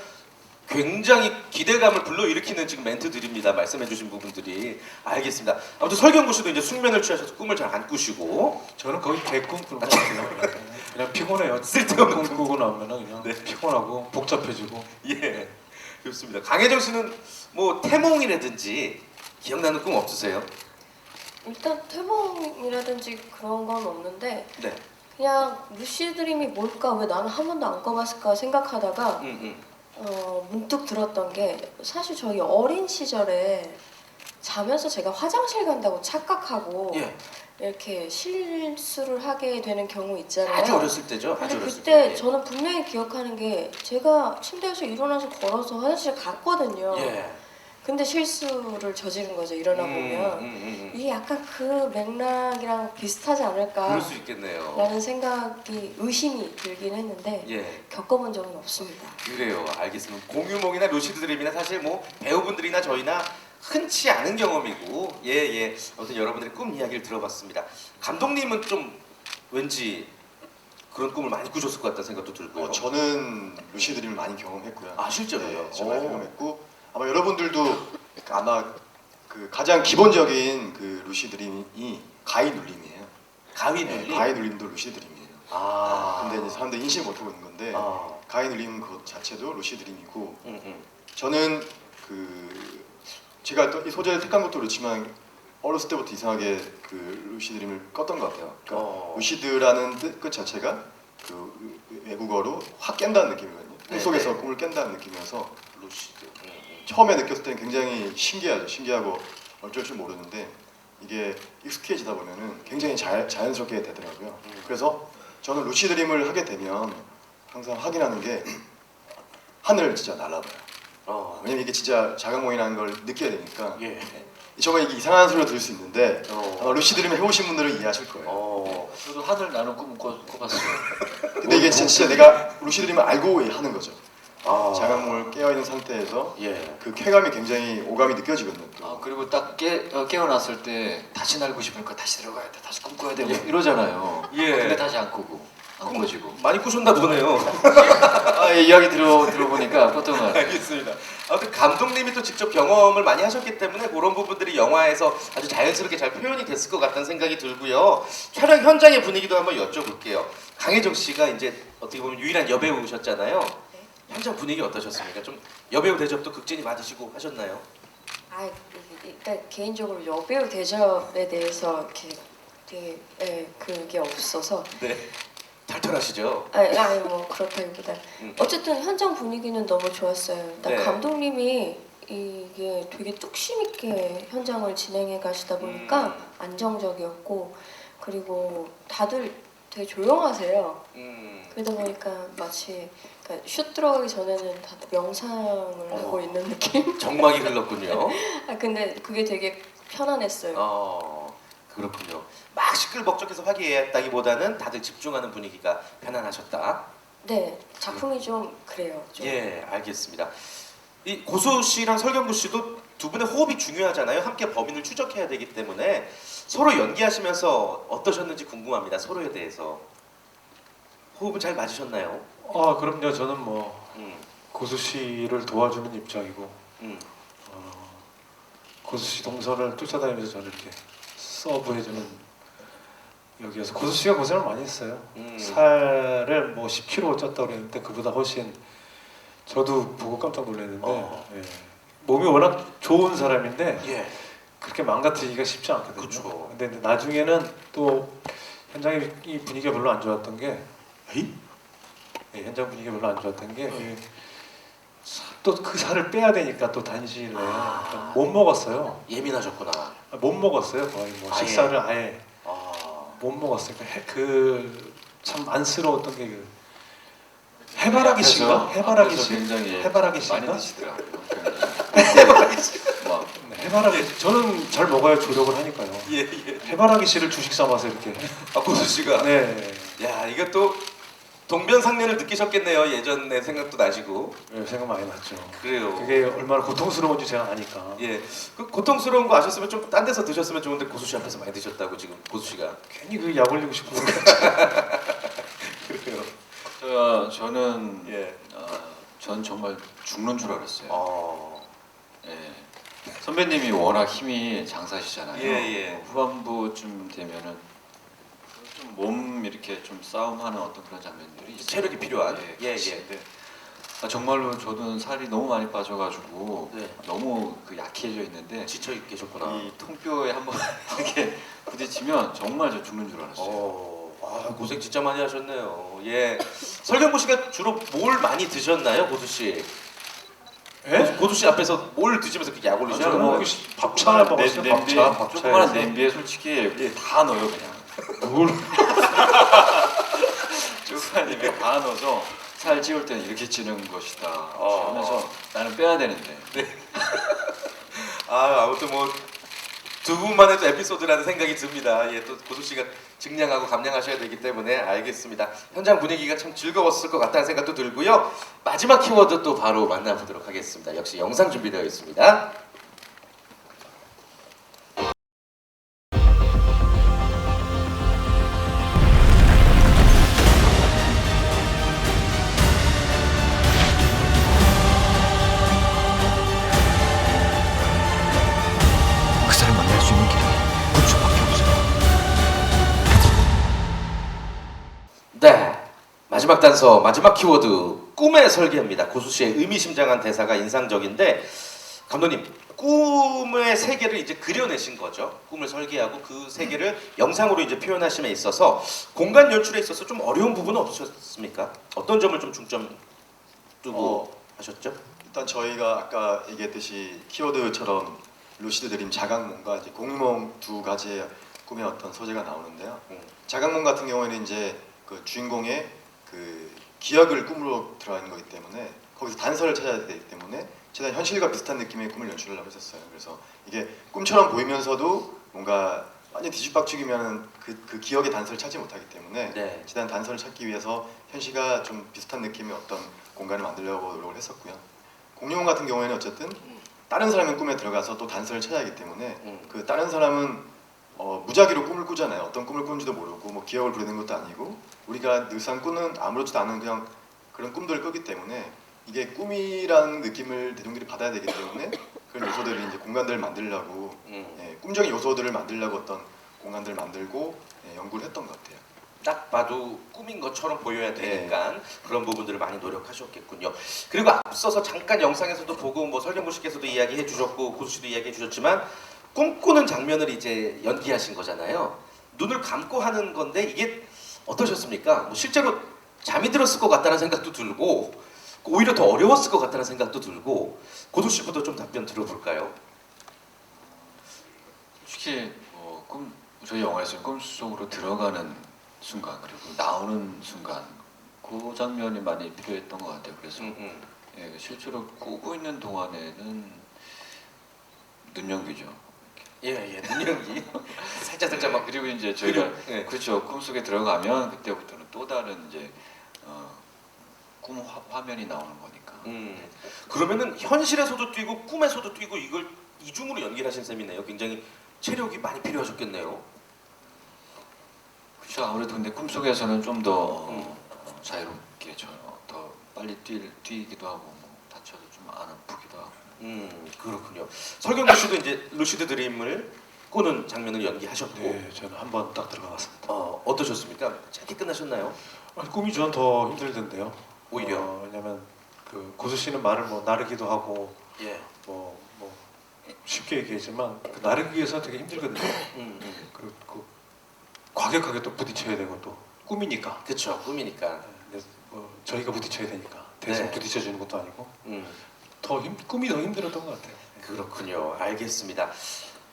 A: 굉장히 기대감을 불러일으키는 지금 멘트들입니다. 말씀해주신 부분들이 알겠습니다. 아무튼 설경구 씨도 이제 숙면을 취하셔서 꿈을 잘 안 꾸시고
E: 저는 거의 개꿈 꾸는 것 같아요. 그냥 피곤해요.
A: 쓸데없는
E: 꿈 꾸고 나면은 그냥
A: 네.
E: 피곤하고 복잡해지고.
A: 예 좋습니다. 강혜정 씨는 뭐 태몽이라든지 기억나는 꿈 없으세요?
D: 일단 태몽이라든지 그런 건 없는데
A: 네.
D: 그냥 루시드 드림이 뭘까 왜 나는 한 번도 안 꿔봤을까 생각하다가 문득 들었던 게 사실 저희 어린 시절에 자면서 제가 화장실 간다고 착각하고
A: 예.
D: 이렇게 실수를 하게 되는 경우 있잖아요.
A: 아주 어렸을 때죠. 아주
D: 근데
A: 어렸을
D: 그때
A: 때.
D: 저는 분명히 기억하는 게 제가 침대에서 일어나서 걸어서 화장실에 갔거든요.
A: 예.
D: 근데 실수를 저지른 거죠. 일어나 보면 이게 약간 그 맥락이랑 비슷하지 않을까
A: 그럴 수 있겠네요.
D: 라는 생각이 의심이 들긴 했는데
A: 예.
D: 겪어본 적은 없습니다.
A: 그래요. 알겠습니다. 공유몽이나 루시드 드림이나 사실 뭐 배우분들이나 저희나 흔치 않은 경험이고 예. 아무튼 여러분들의 꿈 이야기를 들어봤습니다. 감독님은 좀 왠지 그런 꿈을 많이 꾸셨을 것 같다는 생각도 들고요.
B: 저는 루시드 드림을 많이 경험했고요.
A: 아 실제로요?
B: 네, 정말
A: 오.
B: 경험했고 아마 여러분들도 아마 그 가장 기본적인 그 루시드 드림이 가위 눌림이에요.
A: 가위
B: 네,
A: 눌림?
B: 가위 눌림도 루시드 드림이에요.
A: 아.
B: 근데 이제 사람들이 인식 못하고 있는 건데
A: 아.
B: 가인 드림 것 자체도 루시 드림이고
A: 음.
B: 저는 제가 또 이 소재를 택한 것도 그렇지만 어렸을 때부터 이상하게 루시 드림을 껐던 것 같아요. 그러니까 루시드라는 뜻 자체가 외국어로 확 깬다는 느낌이거든요. 꿈 속에서 꿈을 깬다는 느낌이어서
A: 루시드.
B: 처음에 느꼈을 때는 굉장히 신기하죠. 신기하고 어쩔 줄 모르는데 이게 익숙해지다 보면은 굉장히 자연스럽게 되더라고요. 그래서 저는 루시 드림을 하게 되면 항상 확인하는 게 하늘을 진짜 날아봐요. 왜냐면 이게 진짜 자각몽이라는 걸 느껴야 되니까.
A: 예.
B: 정말 이게 이상한 소리로 들을 수 있는데 아마 루시 드림 해보신 분들은 이해하실 거예요.
C: 저도 하늘 나는 꿈을 꿔봤어요.
B: 근데 이게 진짜 내가 루시 드림을 알고 하는 거죠.
A: 아.
B: 자각몽을 깨어있는 상태에서
A: 예.
B: 그 쾌감이 굉장히 오감이 느껴지거든요. 또.
C: 그리고 딱 깨어났을 때 다시 날고 싶으니까 다시 들어가야 돼, 다시 꿈꿔야 돼, 뭐 이러잖아요.
A: 예.
C: 근데 다시 안 꾸고 안 꿔지고.
A: 많이 꾸셨나 보네요.
C: 예, 이야기 들어보니까 꿨던 것 같아요.
A: 알겠습니다. 아무튼 감독님이 또 직접 경험을 많이 하셨기 때문에 그런 부분들이 영화에서 아주 자연스럽게 잘 표현이 됐을 것 같다는 생각이 들고요. 촬영 현장의 분위기도 한번 여쭤볼게요. 강혜정 씨가 이제 어떻게 보면 유일한 여배우셨잖아요. 현장 분위기 어떠셨습니까? 좀 여배우 대접도 극진히 받으시고 하셨나요?
H: 일단 개인적으로 여배우 대접에 대해서 이렇게 되게 그게 없어서
A: 네. 털털하시죠?
H: 아니 뭐 그렇다기보다
A: 음.
H: 어쨌든 현장 분위기는 너무 좋았어요. 일단
A: 네.
H: 감독님이 이게 되게 뚝심 있게 현장을 진행해 가시다 보니까 안정적이었고 그리고 다들 되게 조용하세요. 그러다 보니까 마치 그러니까 슛 들어가기 전에는 다들 명상을 하고 있는 느낌?
A: 정막이 흘렀군요.
H: 근데 그게 되게 편안했어요.
A: 그렇군요. 막 시끌벅적해서 화기애애했다기보다는 다들 집중하는 분위기가 편안하셨다.
H: 네, 작품이 좀 그래요. 좀.
A: 예, 알겠습니다. 이 고수 씨랑 설경구 씨도 두 분의 호흡이 중요하잖아요. 함께 범인을 추적해야 되기 때문에 서로 연기하시면서 어떠셨는지 궁금합니다. 서로에 대해서 호흡은 잘 맞으셨나요?
E: 그럼요. 저는 뭐
A: 음,
E: 고수 씨를 도와주는 입장이고
A: 음,
E: 고수 씨 동선을 쫓아다니면서 저는 이렇게 서브해주는 여기에서 고수 씨가 고생을 많이 했어요. 살을 뭐 10kg 쪘다고 그랬는데 그보다 훨씬 저도 보고 깜짝 놀랐는데 예. 몸이 워낙 좋은 사람인데
A: 예,
E: 그렇게 망가뜨리기가 쉽지 않거든요.
A: 그쵸.
E: 근데 나중에는 또 현장의 이 분위기가 별로 안 좋았던 게 현장 분위기가 별로 안 좋았던 게 또 그 살을 빼야 되니까 또 단식을 못 먹었어요.
A: 예민하셨구나.
E: 못 먹었어요. 거의 뭐
A: 아예?
E: 식사를 아예
A: 아,
E: 못 먹었어요. 참 안쓰러웠던 게 해바라기 씨인가? 해바라기
C: 앞에서
E: 씨?
C: 굉장히
E: 해바라기
C: 많이
E: 씨인가?
C: 드시더라고요.
E: 해바라기 저는 잘 먹어야 조력을 하니까요.
A: 예.
E: 해바라기 씨를 주식 삼아서 이렇게
A: 고수 씨가.
E: 네.
A: 야, 이게 또 동변상련을 느끼셨겠네요. 예전의 생각도 나시고.
E: 생각 많이 났죠.
A: 그래요.
E: 그게 얼마나 고통스러운지 제가 아니까.
A: 예, 그 고통스러운 거 아셨으면 좀 딴 데서 드셨으면 좋은데 고수 씨 앞에서 많이 드셨다고 지금 고수 씨가.
E: 괜히 그 약 올리고 싶은 거.
A: 그래요.
C: 저는 전 정말 죽는 줄 알았어요. 예. 선배님이 워낙 힘이 장사시잖아요.
A: 예.
C: 후반부쯤 되면은 좀 몸 이렇게 좀 싸움하는 어떤 그런 장면들이 있어요.
A: 체력이 필요한. 예.
C: 네. 정말로 저는 살이 너무 많이 빠져가지고
A: 네.
C: 너무 약해져 있는데
A: 지쳐 계셨구나.
C: 이 통뼈에 한번 이렇게 부딪히면 정말 저 죽는 줄 알았어요.
A: 고생 진짜 많이 하셨네요. 예. 설경구 씨가 주로 뭘 많이 드셨나요, 고수 씨?
E: 예?
A: 고수 씨 앞에서 뭘 드시면서 그렇게 약 올리시나요?
E: 저는 뭐 밥차 먹었어요. 밥차.
C: 조그마한 냄비에 솔직히 다 넣어요 그냥.
E: 뭘?
C: 조그마한 냄비에 다 넣어서 살 찌울 때는 이렇게 찌는 것이다 하면서 나는 빼야 되는데.
A: 아무튼 뭐 두 분만의 또 에피소드라는 생각이 듭니다. 예, 또 고수 씨가 증량하고 감량하셔야 되기 때문에 알겠습니다. 현장 분위기가 참 즐거웠을 것 같다는 생각도 들고요. 마지막 키워드 또 바로 만나보도록 하겠습니다. 역시 영상 준비되어 있습니다.
I: 그 사람 만날 수 있는 길이 그쪽밖에 없어요.
A: 네, 마지막 단서, 마지막 키워드 꿈의 설계입니다. 고수 씨의 의미심장한 대사가 인상적인데 감독님 꿈의 세계를 이제 그려내신 거죠. 꿈을 설계하고 그 세계를 영상으로 이제 표현하심에 있어서 공간 연출에 있어서 좀 어려운 부분은 없으셨습니까? 어떤 점을 좀 중점 두고 하셨죠?
B: 일단 저희가 아까 얘기했듯이 키워드처럼 루시드 드림, 자각몽과 이제 공유몽 두 가지의 꿈의 어떤 소재가 나오는데요. 자각몽 같은 경우에는 이제 그 주인공의 그 기억을 꿈으로 들어가는 거기 때문에 거기서 단서를 찾아야 되기 때문에 최대한 현실과 비슷한 느낌의 꿈을 연출하려고 했었어요. 그래서 이게 꿈처럼 보이면서도 뭔가 완전 뒤죽박죽이면 그 기억의 단서를 찾지 못하기 때문에
A: 네.
B: 최대한 단서를 찾기 위해서 현실과 좀 비슷한 느낌의 어떤 공간을 만들려고 노력을 했었고요. 공룡 같은 경우에는 어쨌든 다른 사람의 꿈에 들어가서 또 단서를 찾아야 하기 때문에 그 다른 사람은 무작위로 꿈을 꾸잖아요. 어떤 꿈을 꾸는지도 모르고 뭐 기억을 부르는 것도 아니고 우리가 늘상 꾸는 아무렇지도 않은 그냥 그런 꿈들을 꾸기 때문에 이게 꿈이라는 느낌을 대중들이 받아야 되기 때문에 그런 요소들을 이제 공간들을 만들려고 꿈적인 요소들을 만들려고 어떤 공간들을 만들고 연구를 했던 것 같아요.
A: 딱 봐도 꿈인 것처럼 보여야 되니까 그런 부분들을 많이 노력하셨겠군요. 그리고 앞서서 잠깐 영상에서도 보고 뭐 설경구 씨께서도 이야기해 주셨고 고수 씨도 이야기해 주셨지만 꿈꾸는 장면을 이제 연기하신 거잖아요. 눈을 감고 하는 건데 이게 어떠셨습니까? 뭐 실제로 잠이 들었을 것 같다는 생각도 들고 오히려 더 어려웠을 것 같다는 생각도 들고 고수 씨부터 좀 답변 들어볼까요?
C: 솔직히 저희 영화에서 꿈속으로 들어가는 순간 그리고 나오는 순간 그 장면이 많이 필요했던 것 같아요. 그래서 예, 실제로 꾸고 있는 동안에는 눈연기죠.
A: 예, 눈연기 살짝 막
C: 그리고 이제 저희가
A: 예.
C: 그렇죠. 꿈속에 들어가면 그때부터는 또 다른 이제 꿈 화면이 나오는 거니까.
A: 그러면은 현실에서도 뛰고 꿈에서도 뛰고 이걸 이중으로 연기를 하신 셈이네요. 굉장히 체력이 많이 필요하셨겠네요.
C: 그렇죠. 아무래도 근데 꿈속에서는 좀 더 자유롭게 더 빨리 뛰기도 하고 뭐 다쳐도 좀 안 아프기도 하고.
A: 그렇군요. 설경구 씨도 이제 루시드 드림을 꾸는 장면을 연기하셨고
E: 네, 저는 한 번 딱 들어가봤습니다.
A: 어떠셨습니까? 짧게 끝나셨나요?
E: 아니, 꿈이 저는 더 힘들던데요.
A: 오히려?
E: 왜냐면 그 고수 씨는 말을 뭐 나르기도 하고
A: 예.
E: 뭐 쉽게 얘기하지만 그 나르기 위해서 되게 힘들거든요. 그리고 그 과격하게 또 부딪혀야 되고 또 꿈이니까.
A: 그렇죠. 꿈이니까.
E: 근데 뭐 저희가 부딪혀야 되니까 대신
A: 네.
E: 부딪혀 주는 것도 아니고
A: 음.
E: 꿈이 더 힘들었던 것 같아요.
A: 그렇군요. 알겠습니다.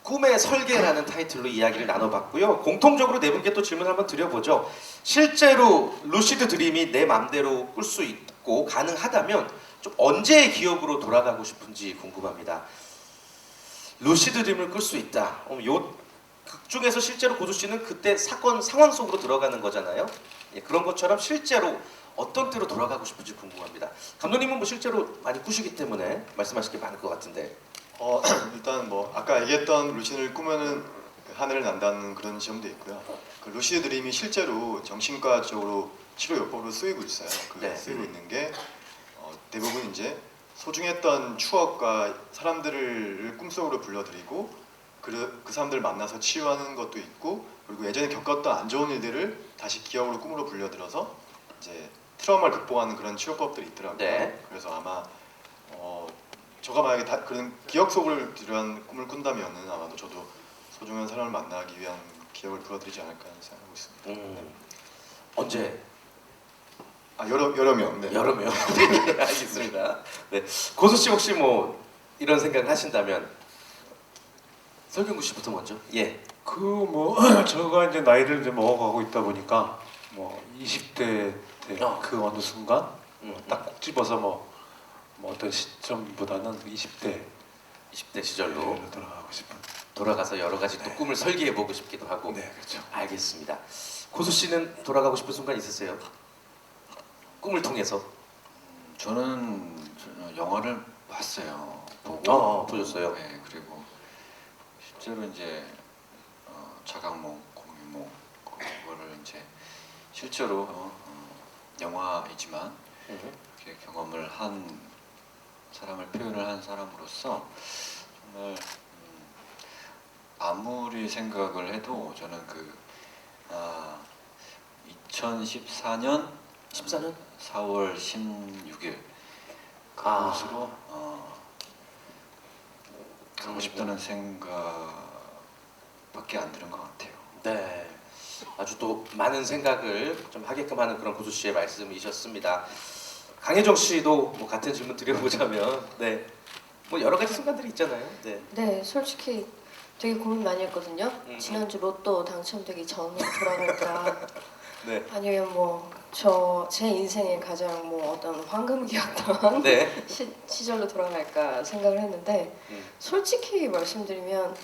A: 꿈의 설계라는 타이틀로 이야기를 나눠봤고요. 공통적으로 네 분께 또 질문 한번 드려보죠. 실제로 루시드 드림이 내 맘대로 꿀 수 있고 가능하다면 좀 언제의 기억으로 돌아가고 싶은지 궁금합니다. 루시드 드림을 꿀 수 있다. 요 극 중에서 실제로 고수 씨는 그때 사건 상황 속으로 들어가는 거잖아요. 예, 그런 것처럼 실제로 어떤 때로 돌아가고 싶은지 궁금합니다. 감독님은 뭐 실제로 많이 꾸시기 때문에 말씀하실 게 많을 것 같은데.
B: 일단 뭐 아까 얘기했던 루시드를 꾸면은 하늘을 난다는 그런 시험도 있고요. 그 루시드 드림이 실제로 정신과 쪽으로 치료 요법으로 쓰이고 있어요.
A: 네.
B: 쓰이고 있는 게 대부분 이제 소중했던 추억과 사람들을 꿈속으로 불러들이고 그 사람들을 만나서 치유하는 것도 있고 그리고 예전에 겪었던 안 좋은 일들을 다시 기억으로 꿈으로 불려들어서 이제 트라우마를 극복하는 그런 치료법들이 있더라고요.
A: 네.
B: 그래서 아마 저가 만약에 그런 기억 속을 들여한 꿈을 꾼다면은 아마도 저도 소중한 사람을 만나기 위한 기억을 불러들이지 않을까 생각하고 있습니다.
A: 언제?
B: 여러 명. 네.
A: 여러 명. 네, 알겠습니다. 네, 고수 씨 혹시 뭐 이런 생각을 하신다면 설경구 씨부터 먼저. 예.
E: 그 뭐 저가 이제 나이를 이제 먹어가고 있다 보니까 뭐 20대 때 그 어느 순간 딱 꼭 집어서 뭐 어떤 시점보다는 20대
A: 시절로
E: 돌아가고 싶은.
A: 돌아가서 여러 가지 또 꿈을 설계해 보고 싶기도 하고.
E: 네, 그렇죠.
A: 알겠습니다. 고수 씨는 돌아가고 싶은 순간 있으세요? 꿈을 통해서.
C: 저는 영화를 봤어요. 보고.
A: 보셨어요?
C: 네, 그리고 실제로 이제 자각몽, 공유몽 그거를 이제 실제로 영화이지만 이렇게 경험을 한 사람을 표현을 한 사람으로서 정말 아무리 생각을 해도 저는 2014년
A: 14년?
C: 4월 16일 그곳으로 가고 싶다는 생각밖에 안 드는 것 같아요.
A: 네, 아주 또 많은 생각을 좀 하게끔 하는 그런 고수 씨의 말씀이셨습니다. 강혜정 씨도 뭐 같은 질문 드려보자면, 네, 뭐 여러 가지 순간들이 있잖아요. 네,
H: 네, 솔직히 되게 고민 많이 했거든요. 지난주 로또 당첨되기 전으로 돌아갈까
A: 네,
H: 아니면 뭐 제 인생의 가장 뭐 어떤 황금기였던
A: 네.
H: 시절로 돌아갈까 생각을 했는데 솔직히 말씀드리면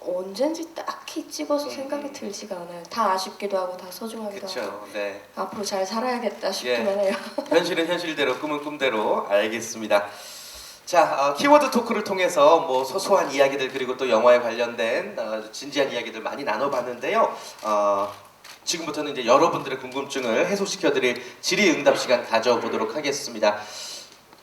H: 언젠지 딱히 집어서 생각이 들지가 않아요. 다 아쉽기도 하고 다 소중하기도 하고
A: 그렇죠. 네.
H: 앞으로 잘 살아야겠다 싶기만 해요.
A: 현실은 현실대로, 꿈은 꿈대로. 알겠습니다. 자, 키워드 토크를 통해서 뭐 소소한 이야기들 그리고 또 영화에 관련된 진지한 이야기들 많이 나눠봤는데요. 지금부터는 이제 여러분들의 궁금증을 해소시켜드릴 질의응답 시간 가져보도록 하겠습니다.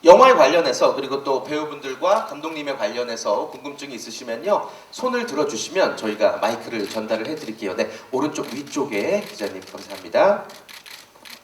A: 영화에 관련해서 그리고 또 배우분들과 감독님에 관련해서 궁금증이 있으시면요, 손을 들어주시면 저희가 마이크를 전달을 해드릴게요. 네, 오른쪽 위쪽에 기자님 감사합니다.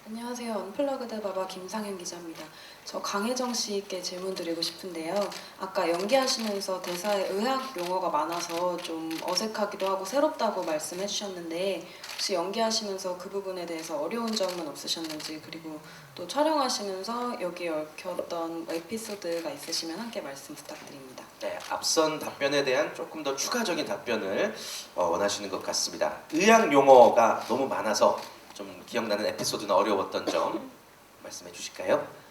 J: 안녕하세요. 언플러그드 바바 김상현 기자입니다. 저 강혜정 씨께 질문 드리고 싶은데요. 아까 연기하시면서 대사에 의학 용어가 많아서 좀 어색하기도 하고 새롭다고 말씀해 주셨는데 혹시 연기하시면서 그 부분에 대해서 어려운 점은 없으셨는지, 그리고 또 촬영하시면서 여기에 얽혔던 에피소드가 있으시면 함께 말씀 부탁드립니다.
A: 네, 앞선 답변에 대한 조금 더 추가적인 답변을 원하시는 것 같습니다. 의학 용어가 너무 많아서 좀 기억나는 에피소드나 어려웠던 점 말씀해 주실까요?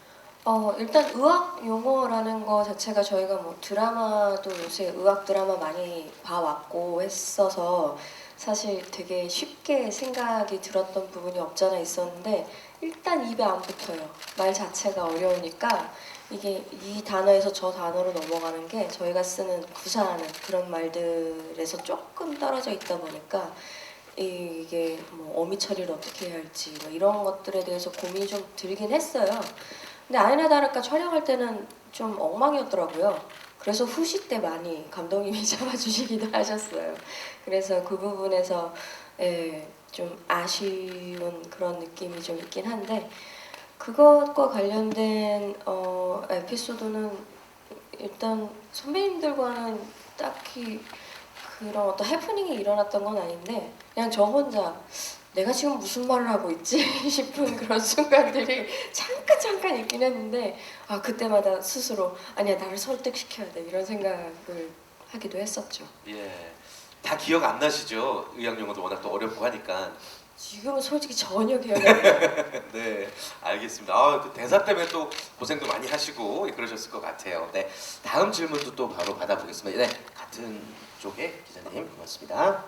H: 일단 의학 용어라는 거 자체가 저희가 뭐 드라마도 요새 의학 드라마 많이 봐왔고 했어서 사실 되게 쉽게 생각이 들었던 부분이 없잖아 있었는데 일단 입에 안 붙어요. 말 자체가 어려우니까 이게 이 단어에서 저 단어로 넘어가는 게 저희가 쓰는 구사하는 그런 말들에서 조금 떨어져 있다 보니까 이게 뭐 어미 처리를 어떻게 해야 할지 뭐 이런 것들에 대해서 고민이 좀 들긴 했어요. 근데 아니나 다를까 촬영할 때는 좀 엉망이었더라고요. 그래서 후시 때 많이 감독님이 잡아주시기도 하셨어요. 그래서 그 부분에서 좀 아쉬운 그런 느낌이 좀 있긴 한데 그것과 관련된 에피소드는 일단 선배님들과는 딱히 그런 어떤 해프닝이 일어났던 건 아닌데 그냥 저 혼자 내가 지금 무슨 말을 하고 있지 싶은 그런 순간들이 잠깐 있긴 했는데 그때마다 스스로 아니야 나를 설득시켜야 돼 이런 생각을 하기도 했었죠.
A: 예, 다 기억 안 나시죠? 의학 용어도 워낙 또 어렵고 하니까.
H: 지금은 솔직히 전혀 기억이 안 나요.
A: 네, 알겠습니다. 그 대사 때문에 또 고생도 많이 하시고 그러셨을 것 같아요. 네, 다음 질문도 또 바로 받아보겠습니다. 네, 같은 쪽에 기자님 고맙습니다.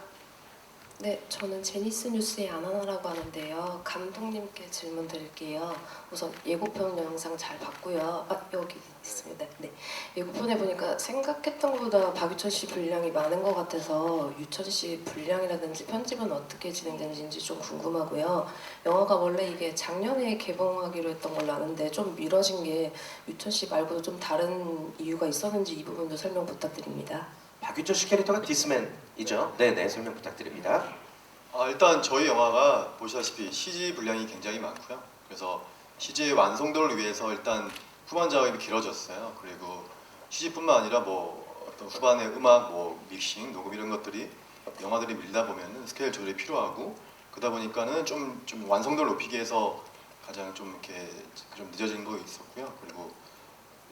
K: 네, 저는 제니스 뉴스의 아나나라고 하는데요. 감독님께 질문 드릴게요. 우선 예고편 영상 잘 봤고요. 여기 있습니다. 네, 예고편에 보니까 생각했던 것보다 박유천 씨 분량이 많은 것 같아서 유천 씨 분량이라든지 편집은 어떻게 진행되는지 좀 궁금하고요. 영화가 원래 이게 작년에 개봉하기로 했던 걸로 아는데 좀 미뤄진 게 유천 씨 말고도 좀 다른 이유가 있었는지 이 부분도 설명 부탁드립니다.
A: 박유천 씨 캐릭터가 디스맨이죠? 네네, 설명 부탁드립니다.
B: 일단 저희 영화가 보시다시피 CG 분량이 굉장히 많고요. 그래서 CG의 완성도를 위해서 일단 후반 작업이 길어졌어요. 그리고 CG뿐만 아니라 뭐 어떤 후반의 음악, 뭐 믹싱, 녹음 이런 것들이 영화들이 밀다 보면은 스케일 조절이 필요하고 그러다 보니까는 좀 완성도를 높이기 위해서 가장 좀 이렇게 좀 늦어진 거 있었고요. 그리고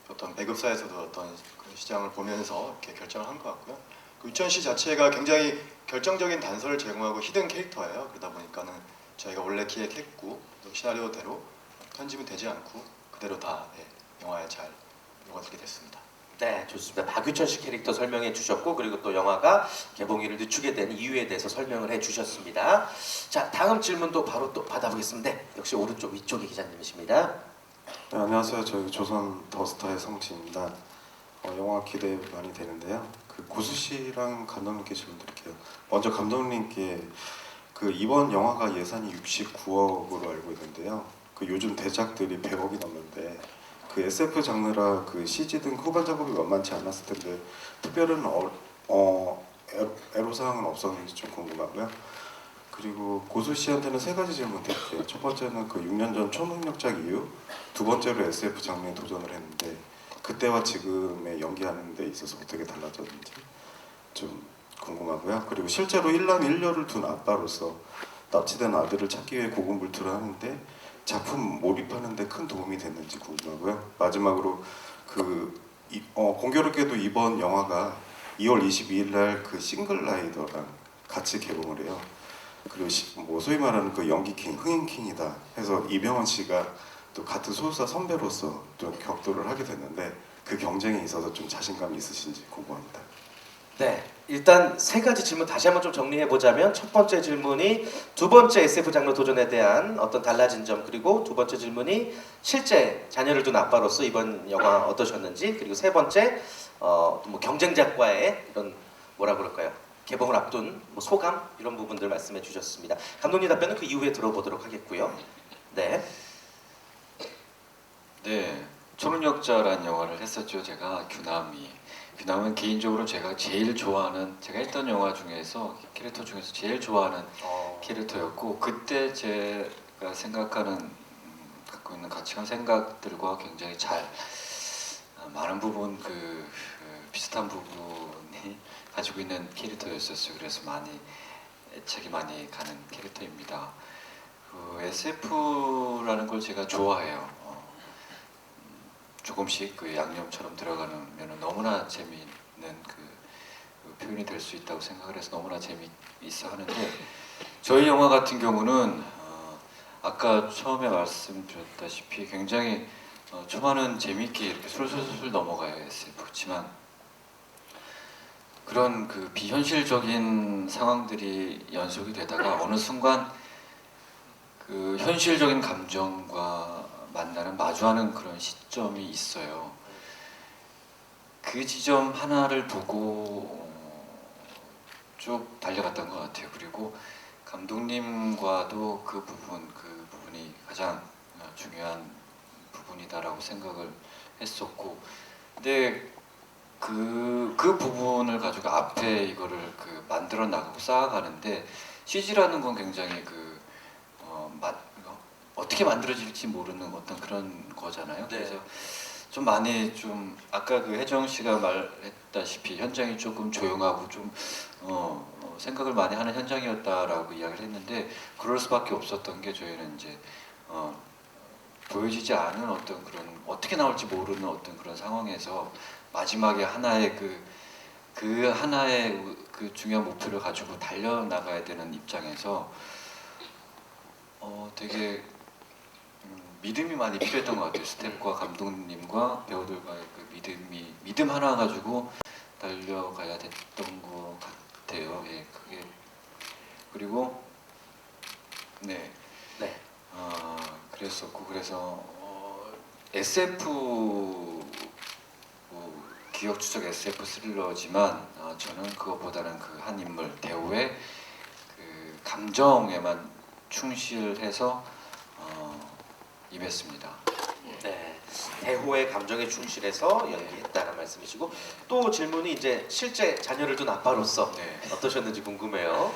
B: 어떤 배급사에서도 어떤 시장을 보면서 이렇게 결정을 한 것 같고요. 그 유천 씨 자체가 굉장히 결정적인 단서를 제공하고 히든 캐릭터예요. 그러다 보니까는 저희가 원래 기획했고 또 시나리오대로 편집은 되지 않고 그대로 다 영화에 잘 녹아들게 됐습니다.
A: 네, 좋습니다. 박유천 씨 캐릭터 설명해 주셨고 그리고 또 영화가 개봉일을 늦추게 된 이유에 대해서 설명을 해 주셨습니다. 자, 다음 질문도 바로 또 받아보겠습니다. 네, 역시 오른쪽 위쪽의 기자님이십니다.
L: 네, 안녕하세요. 저희 조선 더스타의 성지입니다. 영화 기대 많이 되는데요. 그 고수 씨랑 감독님께 질문 드릴게요. 먼저 감독님께 그 이번 영화가 예산이 69억으로 알고 있는데요. 그 요즘 대작들이 100억이 넘는데 그 SF 장르라 그 CG 등 후반 작업이 만만치 않았을 텐데 특별한 애로사항은 없었는지 좀 궁금하고요. 그리고 고수 씨한테는 세 가지 질문 드릴게요. 첫 번째는 그 6년 전 초능력작 이후 두 번째로 SF 장르에 도전을 했는데 그때와 지금의 연기하는 데 있어서 어떻게 달라졌는지 좀 궁금하고요. 그리고 실제로 일남 일녀를 둔 아빠로서 납치된 아들을 찾기 위해 고군분투를 하는데 작품 몰입하는 데 큰 도움이 됐는지 궁금하고요. 마지막으로 공교롭게도 이번 영화가 2월 22일 날 그 싱글라이더랑 같이 개봉을 해요. 그리고 뭐 소위 말하는 그 연기킹, 흥행킹이다 해서 이병헌 씨가 또 같은 소수자 선배로서 좀 격돌을 하게 됐는데 그 경쟁에 있어서 좀 자신감이 있으신지 궁금합니다.
A: 네, 일단 세 가지 질문 다시 한번 좀 정리해 보자면 첫 번째 질문이 두 번째 SF 장르 도전에 대한 어떤 달라진 점, 그리고 두 번째 질문이 실제 자녀를 둔 아빠로서 이번 영화 어떠셨는지, 그리고 세 번째 뭐 경쟁작과의 이런 뭐라 그럴까요? 개봉을 앞둔 뭐 소감 이런 부분들 말씀해 주셨습니다. 감독님 답변은 그 이후에 들어보도록 하겠고요. 네.
C: 네, 초능력자라는 영화를 했었죠. 제가 규남은 개인적으로 제가 제일 좋아하는, 제가 했던 영화 중에서 캐릭터 중에서 제일 좋아하는 캐릭터였고, 그때 제가 생각하는 갖고 있는 가치관 생각들과 굉장히 잘 많은 부분 비슷한 부분이 가지고 있는 캐릭터였었어요. 그래서 애착이 많이 가는 캐릭터입니다. SF라는 걸 제가 좋아해요. 조금씩 그 양념처럼 들어가는 면은 너무나 재미있는 그 표현이 될 수 있다고 생각을 해서 너무나 재미있어 하는데, 저희 영화 같은 경우는 아까 처음에 말씀드렸다시피 굉장히 초반은 재미있게 이렇게 술술술 넘어가요. SF지만 그런 그 비현실적인 상황들이 연속이 되다가 어느 순간 그 현실적인 감정과 마주하는 그런 시점이 있어요. 그 지점 하나를 보고 쭉 달려갔던 것 같아요. 그리고 감독님과도 그 부분이 가장 중요한 부분이다라고 생각을 했었고, 근데 그 부분을 가지고 앞에 이거를 만들어 나가고 쌓아가는데 CG라는 건 굉장히 어떻게 만들어질지 모르는 어떤 그런 거잖아요.
A: 네.
C: 그래서 좀 많이 아까 혜정 씨가 말했다시피 현장이 조금 조용하고 좀 생각을 많이 하는 현장이었다라고 이야기를 했는데, 그럴 수밖에 없었던 게 저희는 이제 보여지지 않은 어떤 그런 어떻게 나올지 모르는 어떤 그런 상황에서 마지막에 하나의 하나의 그 중요한 목표를 가지고 달려 나가야 되는 입장에서 되게 믿음이 많이 필요했던 것 같아요. 스태프과 감독님과 배우들과의 그 믿음 하나 가지고 달려가야 됐던 것 같아요. 예, 그게 그리고 네. 그랬었고, 그래서 SF 기억 추적 SF 스릴러지만 저는 그것보다는 그 한 인물 대우의 그 감정에만 충실해서 임했습니다.
A: 네, 대호의 감정에 충실해서 연기했다는 말씀이시고, 또 질문이 이제 실제 자녀를 둔 아빠로서 어떠셨는지 궁금해요.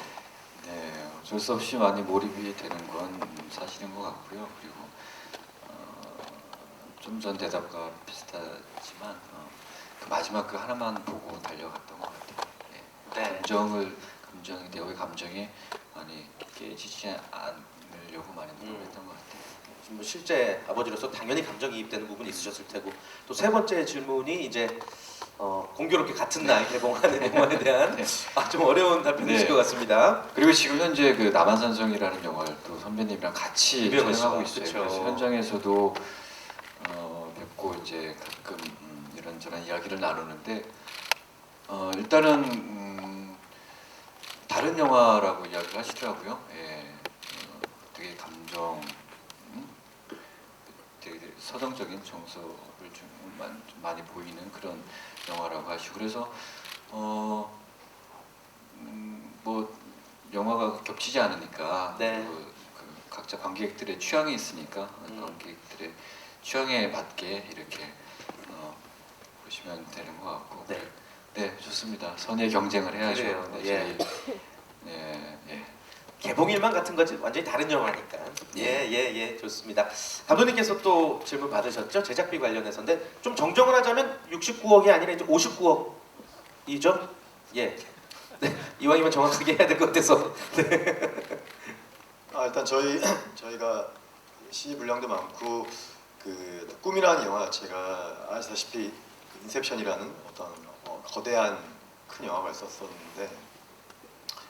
C: 네, 어쩔 수 없이 많이 몰입이 되는 건 사실인 것 같고요. 그리고 좀 전 대답과 비슷하지만 그 마지막 그 하나만 보고 달려갔던 것 같아요. 감정이 대호의 감정이 많이 깨지지 않으려고 많이 노력했던 것 같아요.
A: 뭐 실제 아버지로서 당연히 감정이입되는 부분이 있으셨을 테고, 또 세 번째 질문이 이제 공교롭게 같은 날 개봉하는 영화에 대한 좀 어려운 답변이실 것 같습니다.
C: 그리고 지금 현재 그 남한산성이라는 영화를 또 선배님이랑 같이 촬영하고 있어요.
A: 그쵸.
C: 그래서 현장에서도 뵙고 이제 가끔 이런저런 이야기를 나누는데 일단은 다른 영화라고 이야기를 하시더라고요. 예, 되게 되게 서정적인 정서를 좀 많이 보이는 그런 영화라고 하시고, 그래서 뭐 영화가 겹치지 않으니까 각자 관객들의 취향이 있으니까 관객들의 취향에 맞게 이렇게 보시면 되는 것 같고, 네, 좋습니다. 선의 경쟁을 해야죠.
A: 그래요.
C: 네,
A: 예.
C: 예.
A: 개봉 봉일만 같은 거지 완전히 다른 영화니까. 예, 좋습니다. 감독님께서 또 질문 받으셨죠? 제작비 관련해서인데 좀 정정을 하자면 69억이 아니라 이제 59억이죠? 예. 네, 이왕이면 정확하게 해야 될 것 같아서.
B: 일단 저희가 시기 분량도 많고 그 꿈이라는 영화 자체가 아시다시피 인셉션이라는 어떤 거대한 큰 영화가 있었었는데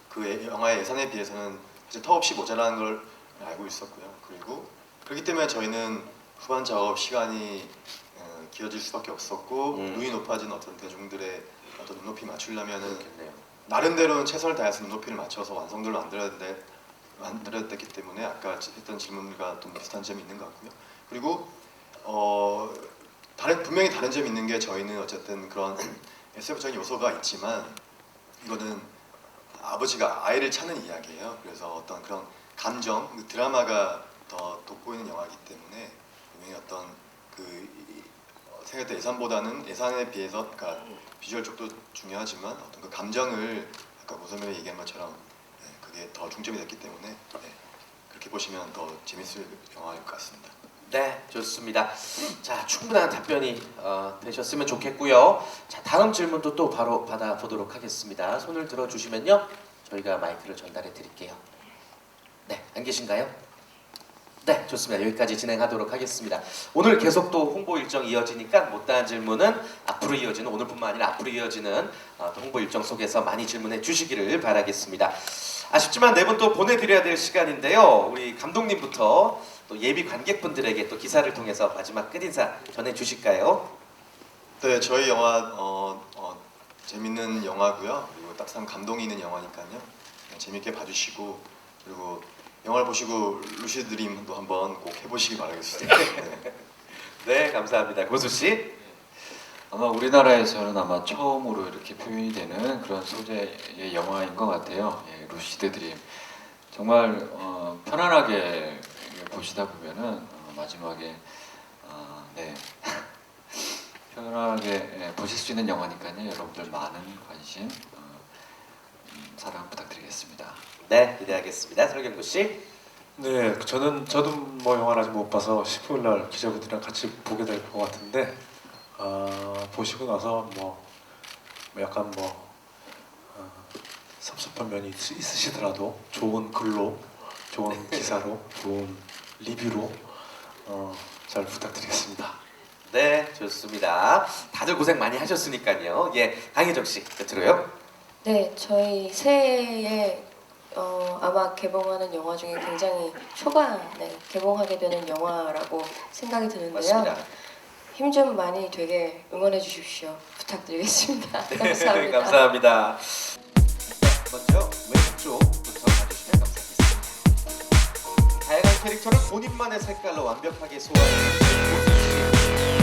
B: 그 영화의 예산에 비해서는 이제 턱없이 모자라는 걸 알고 있었고요. 그리고 그렇기 때문에 저희는 후반 작업 시간이 길어질 수밖에 없었고 눈이 높아진 어떤 대중들의 어떤 눈높이 맞추려면은 나름대로는 최선을 다해서 눈높이를 맞춰서 완성도를 만들어야 됐기 때문에 아까 했던 질문과 좀 비슷한 점이 있는 것 같고요. 그리고 분명히 다른 점이 있는 게 저희는 어쨌든 그런 SF적인 요소가 있지만 이거는 아버지가 아이를 찾는 이야기예요. 그래서 어떤 그런 감정, 드라마가 더 돋보이는 영화이기 때문에 분명히 어떤 생각했던 예산보다는 예산에 비해서 그러니까 비주얼 쪽도 중요하지만 어떤 그 감정을 아까 고선배가 얘기한 것처럼 그게 더 중점이 됐기 때문에 그렇게 보시면 더 재밌을 영화일 것 같습니다.
A: 네, 좋습니다. 자, 충분한 답변이 되셨으면 좋겠고요. 자, 다음 질문도 또 바로 받아보도록 하겠습니다. 손을 들어주시면요, 저희가 마이크를 전달해 드릴게요. 네, 안 계신가요? 네, 좋습니다. 여기까지 진행하도록 하겠습니다. 오늘 계속 또 홍보 일정 이어지니까 못다한 질문은 앞으로 이어지는, 오늘뿐만 아니라 앞으로 이어지는 또 홍보 일정 속에서 많이 질문해 주시기를 바라겠습니다. 아쉽지만 네 분 또 보내드려야 될 시간인데요. 우리 감독님부터 또 예비 관객분들에게 또 기사를 통해서 마지막 끝인사 전해주실까요?
B: 네, 저희 영화 재밌는 영화고요. 그리고 딱상 감동이 있는 영화니까요. 재밌게 봐주시고 그리고 영화를 보시고 루시드 드림도 한번 꼭 해보시기 바라겠습니다.
A: 네, 감사합니다. 고수 씨.
C: 아마 우리나라에서는 아마 처음으로 이렇게 표현이 되는 그런 소재의 영화인 것 같아요. 예, 루시드 드림. 정말 편안하게 보시다 보면은 마지막에 네 편안하게 보실 수 있는 영화니까요. 여러분들 많은 관심, 사랑 부탁드리겠습니다.
A: 네, 기대하겠습니다. 설경구 씨.
E: 네, 저도 뭐 영화를 아직 못 봐서 19일 날 기자분들이랑 같이 보게 될 것 같은데 보시고 나서 뭐 약간 섭섭한 면이 있으시더라도 좋은 글로, 좋은 기사로, 좋은 리뷰로 잘 부탁드리겠습니다.
A: 네, 좋습니다. 다들 고생 많이 하셨으니까요. 예, 강혜정 씨 끝으로요.
H: 네, 저희 새해에 아마 개봉하는 영화 중에 굉장히 초반에 개봉하게 되는 영화라고 생각이 드는데요.
A: 맞습니다.
H: 힘 좀 많이 되게 응원해 주십시오. 부탁드리겠습니다. 감사합니다.
A: 감사합니다. 먼저 왼쪽부터 봐주시면 감사하겠습니다. 다양한 캐릭터를 본인만의 색깔로 완벽하게 소화해낸 고수 씨.